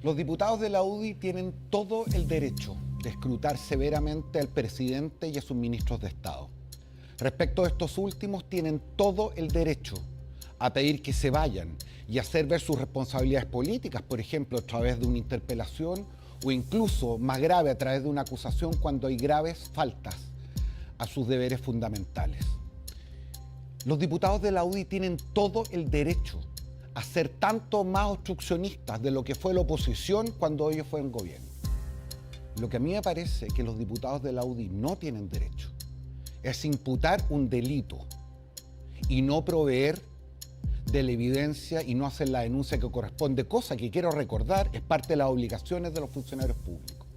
Los diputados de la UDI tienen todo el derecho de escrutar severamente al presidente y a sus ministros de Estado. Respecto a estos últimos, tienen todo el derecho a pedir que se vayan y hacer ver sus responsabilidades políticas, por ejemplo, a través de una interpelación o incluso, más grave, a través de una acusación cuando hay graves faltas a sus deberes fundamentales. Los diputados de la UDI tienen todo el derecho a ser tanto más obstruccionistas de lo que fue la oposición cuando ellos fueron gobierno. Lo que a mí me parece que los diputados de la UDI no tienen derecho es imputar un delito y no proveer de la evidencia y no hacer la denuncia que corresponde, cosa que quiero recordar es parte de las obligaciones de los funcionarios públicos.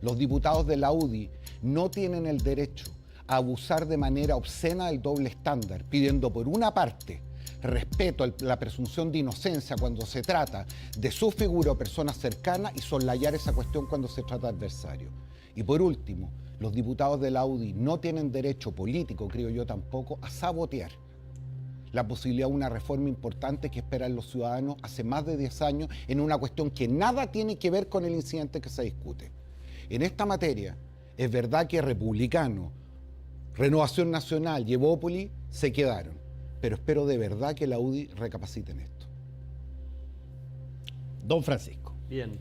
Los diputados de la UDI no tienen el derecho a abusar de manera obscena del doble estándar, pidiendo por una parte respeto a la presunción de inocencia cuando se trata de su figura o personas cercanas y soslayar esa cuestión cuando se trata de adversarios. Y por último, los diputados de la UDI no tienen derecho político, creo yo tampoco, a sabotear la posibilidad de una reforma importante que esperan los ciudadanos hace más de 10 años en una cuestión que nada tiene que ver con el incidente que se discute. En esta materia, es verdad que Republicano, Renovación Nacional y Evópoli se quedaron, pero espero de verdad que la UDI recapacite en esto. Don Francisco. Bien.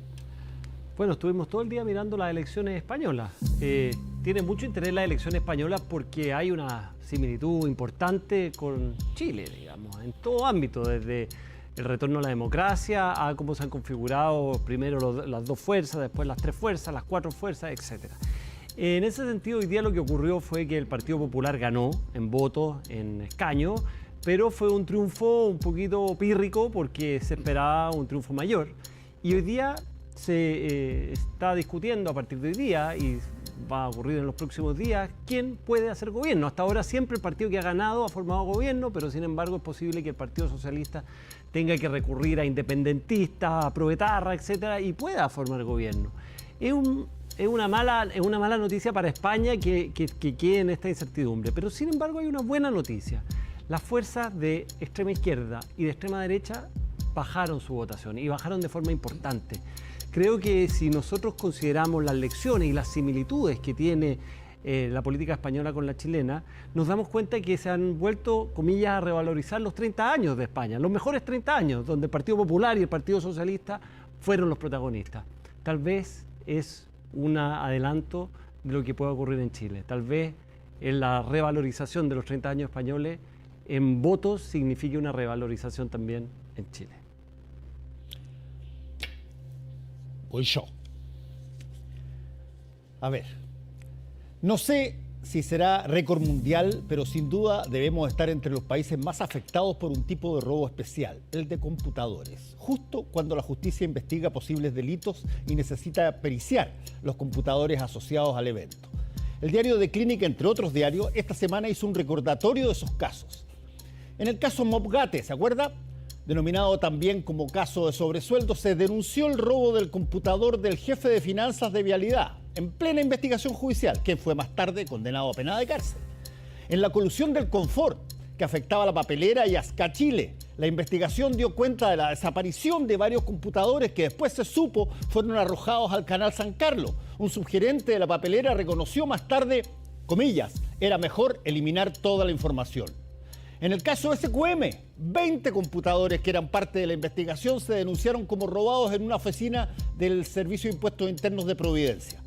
Bueno, estuvimos todo el día mirando las elecciones españolas. Tiene mucho interés la elección española porque hay una similitud importante con Chile, digamos, en todo ámbito, desde el retorno a la democracia a cómo se han configurado primero las dos fuerzas, después las tres fuerzas, las cuatro fuerzas, etc. En ese sentido, hoy día lo que ocurrió fue que el Partido Popular ganó en votos, en escaños, pero fue un triunfo un poquito pírrico porque se esperaba un triunfo mayor. Y hoy día se está discutiendo a partir de hoy día y va a ocurrir en los próximos días quién puede hacer gobierno. Hasta ahora siempre el partido que ha ganado ha formado gobierno, pero sin embargo es posible que el Partido Socialista tenga que recurrir a independentistas, a proetarra, etcétera, y pueda formar gobierno. Es una mala noticia para España que quede en esta incertidumbre, pero sin embargo hay una buena noticia. Las fuerzas de extrema izquierda y de extrema derecha bajaron su votación y bajaron de forma importante. Creo que si nosotros consideramos las lecciones y las similitudes que tiene la política española con la chilena, nos damos cuenta que se han vuelto, comillas, a revalorizar los 30 años de España, los mejores 30 años, donde el Partido Popular y el Partido Socialista fueron los protagonistas. Tal vez es un adelanto de lo que pueda ocurrir en Chile. Tal vez en la revalorización de los 30 años españoles en votos signifique una revalorización también en Chile. Voy yo. A ver, no sé si será récord mundial, pero sin duda debemos estar entre los países más afectados por un tipo de robo especial, el de computadores. Justo cuando la justicia investiga posibles delitos y necesita periciar los computadores asociados al evento. El diario The Clinic, entre otros diarios, esta semana hizo un recordatorio de esos casos. En el caso Mobgate, ¿se acuerda? Denominado también como caso de sobresueldo, se denunció el robo del computador del jefe de finanzas de Vialidad, en plena investigación judicial, que fue más tarde condenado a pena de cárcel. En la colusión del Confort, que afectaba a la papelera y a SCA Chile, la investigación dio cuenta de la desaparición de varios computadores que después se supo fueron arrojados al canal San Carlos. Un subgerente de la papelera reconoció más tarde, comillas, era mejor eliminar toda la información. En el caso SQM, 20 computadores que eran parte de la investigación se denunciaron como robados en una oficina del Servicio de Impuestos Internos de Providencia.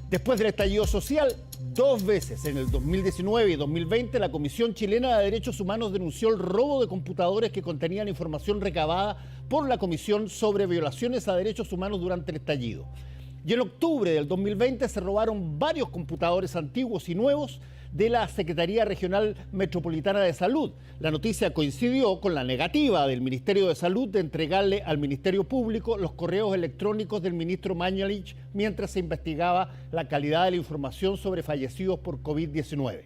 Después del estallido social, 2 veces, en el 2019 y 2020, la Comisión Chilena de Derechos Humanos denunció el robo de computadores que contenían información recabada por la Comisión sobre Violaciones a Derechos Humanos durante el estallido. Y en octubre del 2020 se robaron varios computadores antiguos y nuevos de la Secretaría Regional Metropolitana de Salud. La noticia coincidió con la negativa del Ministerio de Salud de entregarle al Ministerio Público los correos electrónicos del ministro Mañalich mientras se investigaba la calidad de la información sobre fallecidos por COVID-19.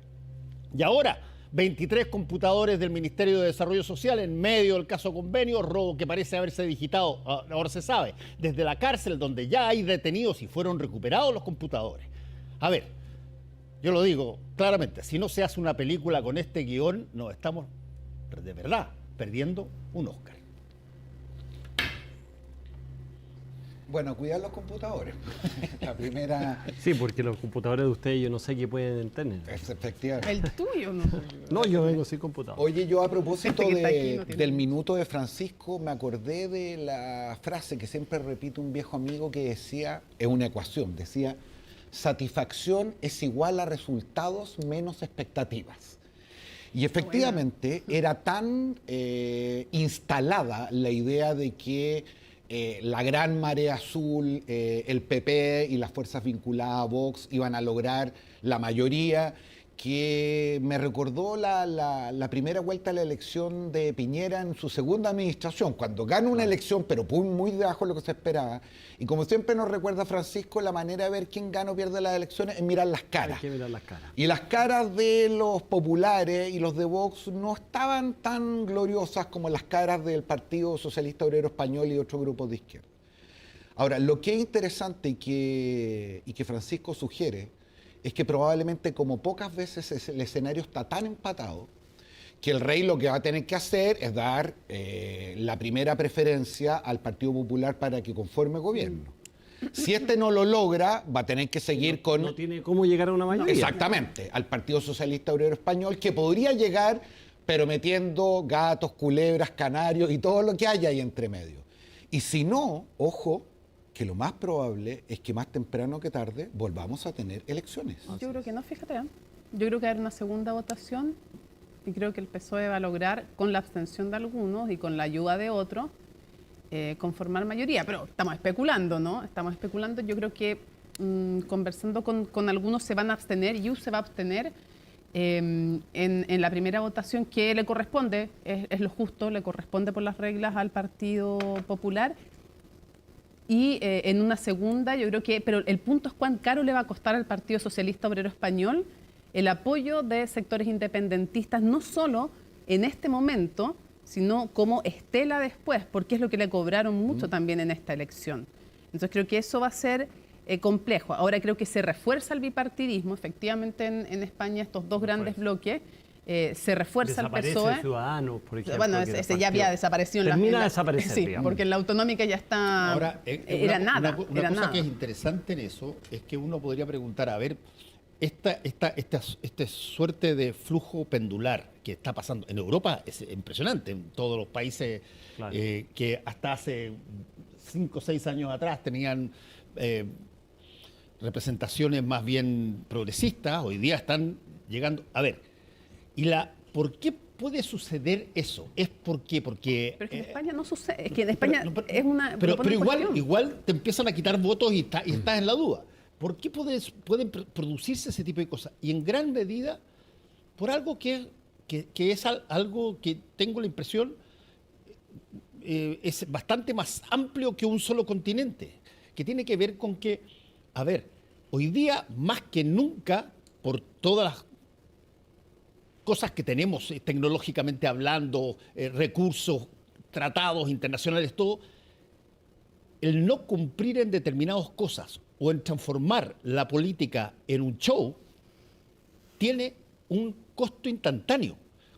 Y ahora, 23 computadores del Ministerio de Desarrollo Social en medio del caso Convenio, robo que parece haberse digitado, ahora se sabe, desde la cárcel donde ya hay detenidos y fueron recuperados los computadores. A ver, yo lo digo claramente, si no se hace una película con este guión, nos estamos de verdad perdiendo un Oscar. Bueno, cuidar los computadores. La primera... Sí, porque los computadores de ustedes yo no sé qué pueden tener. Efectivamente. El tuyo no. No, yo vengo sin computador. Oye, yo a propósito del minuto de Francisco, me acordé de la frase que siempre repite un viejo amigo que decía, es una ecuación, decía, satisfacción es igual a resultados menos expectativas. Y efectivamente era tan instalada la idea de que la gran marea azul, el PP y las fuerzas vinculadas a Vox iban a lograr la mayoría, que me recordó la primera vuelta a la elección de Piñera en su segunda administración, cuando gana una elección, pero muy debajo de lo que se esperaba. Y como siempre nos recuerda Francisco, la manera de ver quién gana o pierde las elecciones es mirar las caras. Hay que mirar las caras. Y las caras de los populares y los de Vox no estaban tan gloriosas como las caras del Partido Socialista Obrero Español y otros grupos de izquierda. Ahora, lo que es interesante y que Francisco sugiere es que probablemente, como pocas veces el escenario está tan empatado, que el rey lo que va a tener que hacer es dar la primera preferencia al Partido Popular para que conforme gobierno. Si este no lo logra, va a tener que seguir con... No tiene cómo llegar a una mayoría. Exactamente, al Partido Socialista Obrero Español, que podría llegar, pero metiendo gatos, culebras, canarios y todo lo que haya ahí entre medio. Y si no, ojo, que lo más probable es que más temprano que tarde volvamos a tener elecciones. Yo creo que no, fíjate. Yo creo que va a haber una segunda votación y creo que el PSOE va a lograr, con la abstención de algunos y con la ayuda de otros, conformar mayoría. Pero estamos especulando, ¿no? Estamos especulando. Yo creo que conversando con algunos se van a abstener, se va a abstener en la primera votación que le corresponde, es lo justo, le corresponde por las reglas al Partido Popular. Y en una segunda, yo creo que, pero el punto es cuán caro le va a costar al Partido Socialista Obrero Español el apoyo de sectores independentistas, no solo en este momento, sino como estela después, porque es lo que le cobraron mucho también en esta elección. Entonces creo que eso va a ser complejo. Ahora creo que se refuerza el bipartidismo, efectivamente en España estos dos grandes bloques. Se refuerza el PSOE. Ciudadanos, por ejemplo. Bueno, ese ya había desaparecido. Termina de desaparecer, sí, digamos. porque en la autonómica ya está... Ahora, era nada. Una cosa que es interesante en eso es que uno podría preguntar, a ver, esta suerte de flujo pendular que está pasando en Europa es impresionante, en todos los países, claro, que hasta hace 5 o 6 años atrás tenían representaciones más bien progresistas, hoy día están llegando... A ver, ¿por qué puede suceder eso? Porque... Pero es que en España no sucede, es que en España es una... Pero igual te empiezan a quitar votos y estás en la duda. ¿Por qué pueden producirse ese tipo de cosas? Y en gran medida por algo que es algo que tengo la impresión es bastante más amplio que un solo continente, que tiene que ver con que, a ver, hoy día más que nunca, por todas las cosas que tenemos tecnológicamente hablando, recursos, tratados internacionales, todo, el no cumplir en determinadas cosas o en transformar la política en un show tiene un costo instantáneo,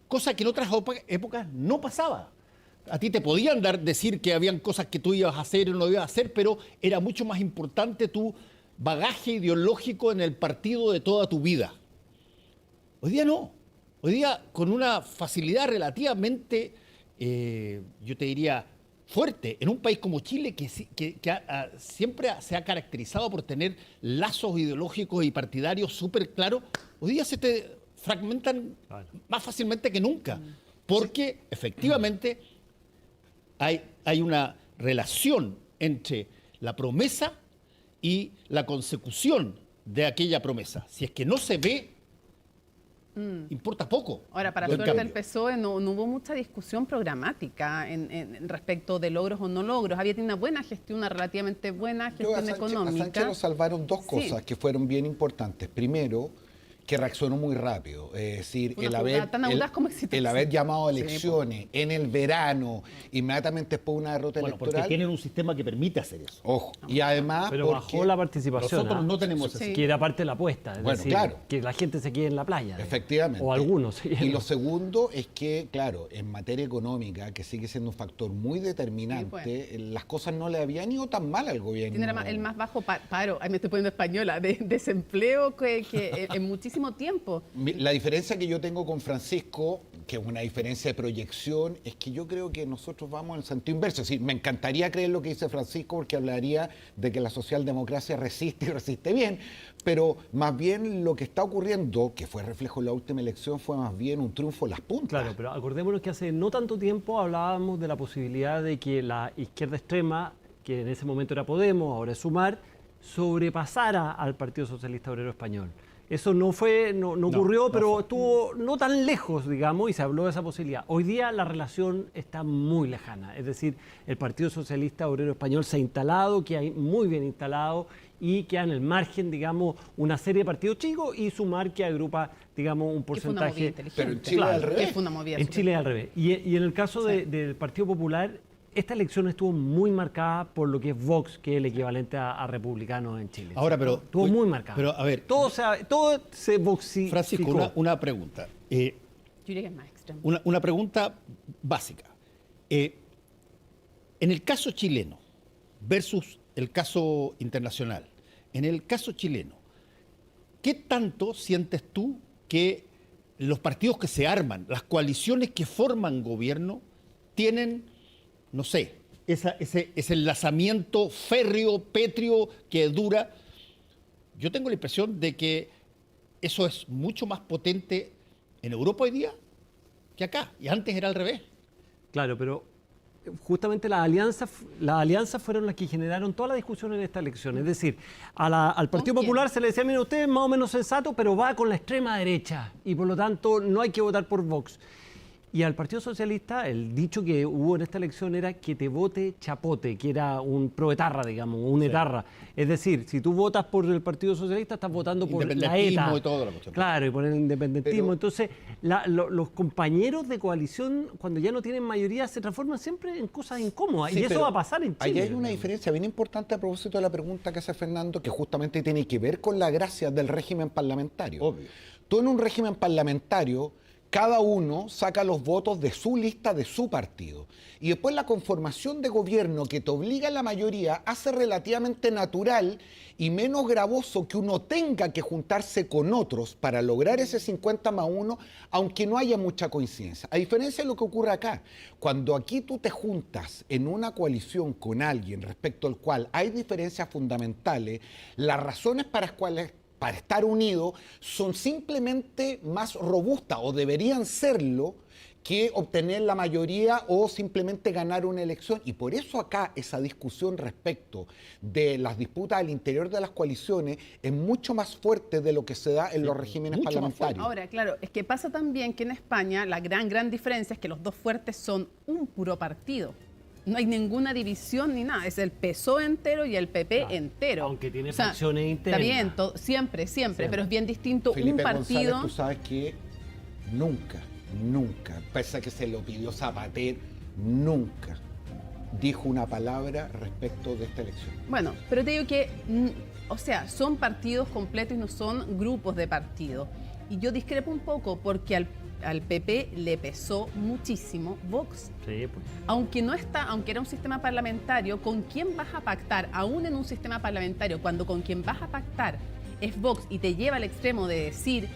cosa que en otras épocas no pasaba. A ti te podían decir que habían cosas que tú ibas a hacer o no ibas a hacer, pero era mucho más importante tu bagaje ideológico en el partido de toda tu vida. Hoy día no. Hoy día con una facilidad relativamente, yo te diría, fuerte, en un país como Chile que siempre se ha caracterizado por tener lazos ideológicos y partidarios súper claros, hoy día se te fragmentan más fácilmente que nunca, porque efectivamente hay una relación entre la promesa y la consecución de aquella promesa. Si es que no se ve, importa poco. Ahora, para suerte del PSOE no hubo mucha discusión programática en respecto de logros o no logros. Había tenido una buena gestión, una relativamente buena gestión económica. A Sánchez lo salvaron dos cosas que fueron bien importantes. Primero, que reaccionó muy rápido. Es decir, el haber llamado a elecciones en el verano, inmediatamente después de una derrota electoral. Porque tienen un sistema que permite hacer eso. Ojo. Y además, pero bajó la participación. Nosotros no tenemos eso. Que era parte de la apuesta. Es decir, claro. Que la gente se quede en la playa. Efectivamente. O algunos. Y lo segundo es que, claro, en materia económica, que sigue siendo un factor muy determinante, las cosas no le habían ido tan mal al gobierno. Tiene el más bajo paro, ahí me estoy poniendo española, de desempleo que en muchísimo tiempo. La diferencia que yo tengo con Francisco, que es una diferencia de proyección, es que yo creo que nosotros vamos en el sentido inverso. Es decir, me encantaría creer lo que dice Francisco, porque hablaría de que la socialdemocracia resiste y resiste bien, pero más bien lo que está ocurriendo, que fue reflejo de la última elección, fue más bien un triunfo en las puntas. Claro, pero acordémonos que hace no tanto tiempo hablábamos de la posibilidad de que la izquierda extrema, que en ese momento era Podemos, ahora es Sumar, sobrepasara al Partido Socialista Obrero Español. Eso no ocurrió, pero estuvo no tan lejos, digamos, y se habló de esa posibilidad. Hoy día la relación está muy lejana, es decir, el Partido Socialista Obrero Español se ha instalado, que hay muy bien instalado, y queda en el margen, digamos, una serie de partidos chicos y Sumar que agrupa, digamos, un porcentaje. Pero en Chile al revés. En Chile al revés. Y en el caso del Partido Popular, esta elección estuvo muy marcada por lo que es Vox, que es el equivalente a republicanos en Chile. Ahora, pero estuvo muy marcada. Pero a ver, todo se voxificó. Francisco, una pregunta. Yo diría que es más extremo. Una pregunta básica. En el caso chileno versus el caso internacional, en el caso chileno, ¿qué tanto sientes tú que los partidos que se arman, las coaliciones que forman gobierno, tienen, no sé, ese enlazamiento férreo, pétreo, que dura? Yo tengo la impresión de que eso es mucho más potente en Europa hoy día que acá, y antes era al revés. Claro, pero justamente las alianzas fueron las que generaron toda la discusión en esta elección. Es decir, al Partido Popular se le decía, mire, usted es más o menos sensato, pero va con la extrema derecha, y por lo tanto no hay que votar por Vox. Y al Partido Socialista, el dicho que hubo en esta elección era que te vote chapote, que era un proetarra, digamos, un etarra. Es decir, si tú votas por el Partido Socialista, estás votando por la ETA. Y todo lo que claro, y por el independentismo. Pero entonces, los compañeros de coalición, cuando ya no tienen mayoría, se transforman siempre en cosas incómodas. Sí, y eso va a pasar en Chile. Ahí hay una diferencia bien importante a propósito de la pregunta que hace Fernando, que justamente tiene que ver con la gracia del régimen parlamentario. Obvio. Tú en un régimen parlamentario, cada uno saca los votos de su lista, de su partido. Y después la conformación de gobierno que te obliga a la mayoría hace relativamente natural y menos gravoso que uno tenga que juntarse con otros para lograr ese 50+1, aunque no haya mucha coincidencia. A diferencia de lo que ocurre acá, cuando aquí tú te juntas en una coalición con alguien respecto al cual hay diferencias fundamentales, las razones para estar unidos son simplemente más robustas o deberían serlo que obtener la mayoría o simplemente ganar una elección. Y por eso acá esa discusión respecto de las disputas al interior de las coaliciones es mucho más fuerte de lo que se da en los regímenes parlamentarios. Ahora, claro, es que pasa también que en España la gran diferencia es que los dos fuertes son un puro partido. No hay ninguna división ni nada, es el PSOE entero y el PP entero. Aunque tiene facciones internas. Está bien, siempre, pero es bien distinto Felipe un partido. González, tú sabes que nunca, pese a que se lo pidió Zapatero, nunca dijo una palabra respecto de esta elección. Bueno, pero te digo que, o sea, son partidos completos y no son grupos de partidos. Y yo discrepo un poco porque al PP le pesó muchísimo Vox. Sí, pues. Aunque era un sistema parlamentario, ¿con quién vas a pactar? Aún en un sistema parlamentario, cuando con quien vas a pactar es Vox y te lleva al extremo de decir,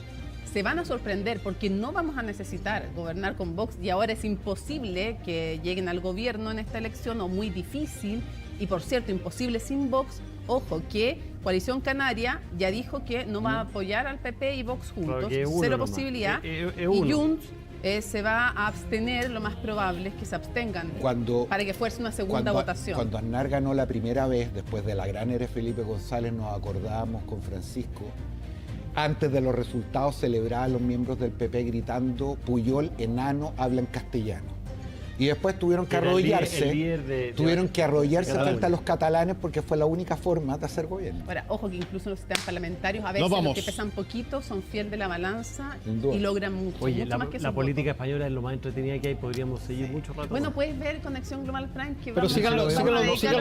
se van a sorprender porque no vamos a necesitar gobernar con Vox y ahora es imposible que lleguen al gobierno en esta elección o muy difícil. Y por cierto, imposible sin Vox. Ojo, que Coalición Canaria ya dijo que no va a apoyar al PP y Vox juntos, cero posibilidad. Y Junts se va a abstener, lo más probable es que se abstengan para que fuerce una segunda votación. Cuando Aznar ganó la primera vez, después de la gran era Felipe González, nos acordábamos con Francisco, antes de los resultados celebraban los miembros del PP gritando, Puyol, enano, habla en castellano. Y después tuvieron que arrodillarse, frente a los catalanes porque fue la única forma de hacer gobierno. Ahora, ojo que incluso en los sistemas parlamentarios a veces los que pesan poquito son fiel de la balanza y logran mucho. Oye, mucho más que la política española es lo más entretenida que hay, podríamos seguir mucho rato. Bueno, puedes ver Conexión Global Prime. Pero síganlo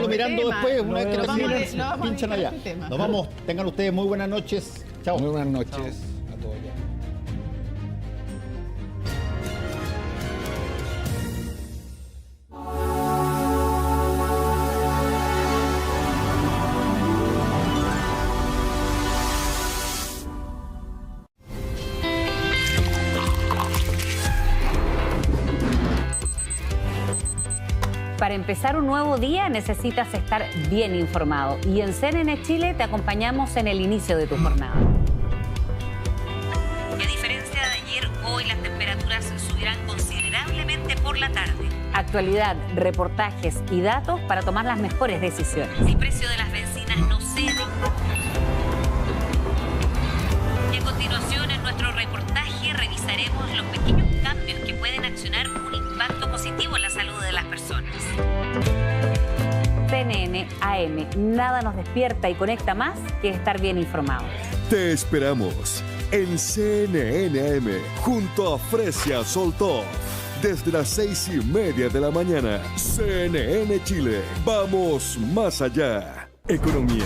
mirando después, una vez que lo pinchan allá. Nos vamos, tengan ustedes muy buenas noches. Chao. Muy buenas noches a todos. Para empezar un nuevo día necesitas estar bien informado y en CNN Chile te acompañamos en el inicio de tu jornada. Y a diferencia de ayer, hoy las temperaturas subirán considerablemente por la tarde. Actualidad, reportajes y datos para tomar las mejores decisiones. El precio de las bencinas no cede. Y a continuación, en nuestro reportaje revisaremos los pequeños cambios que pueden accionar un impacto positivo en la salud de las personas. CNN AM, nada nos despierta y conecta más que estar bien informados. Te esperamos en CNN AM junto a Fresia Soltó. Desde las 6:30 de la mañana, CNN Chile. Vamos más allá. Economía,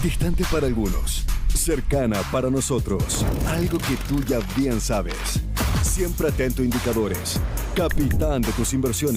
distante para algunos, cercana para nosotros. Algo que tú ya bien sabes. Siempre atento a indicadores. Capitán de tus inversiones.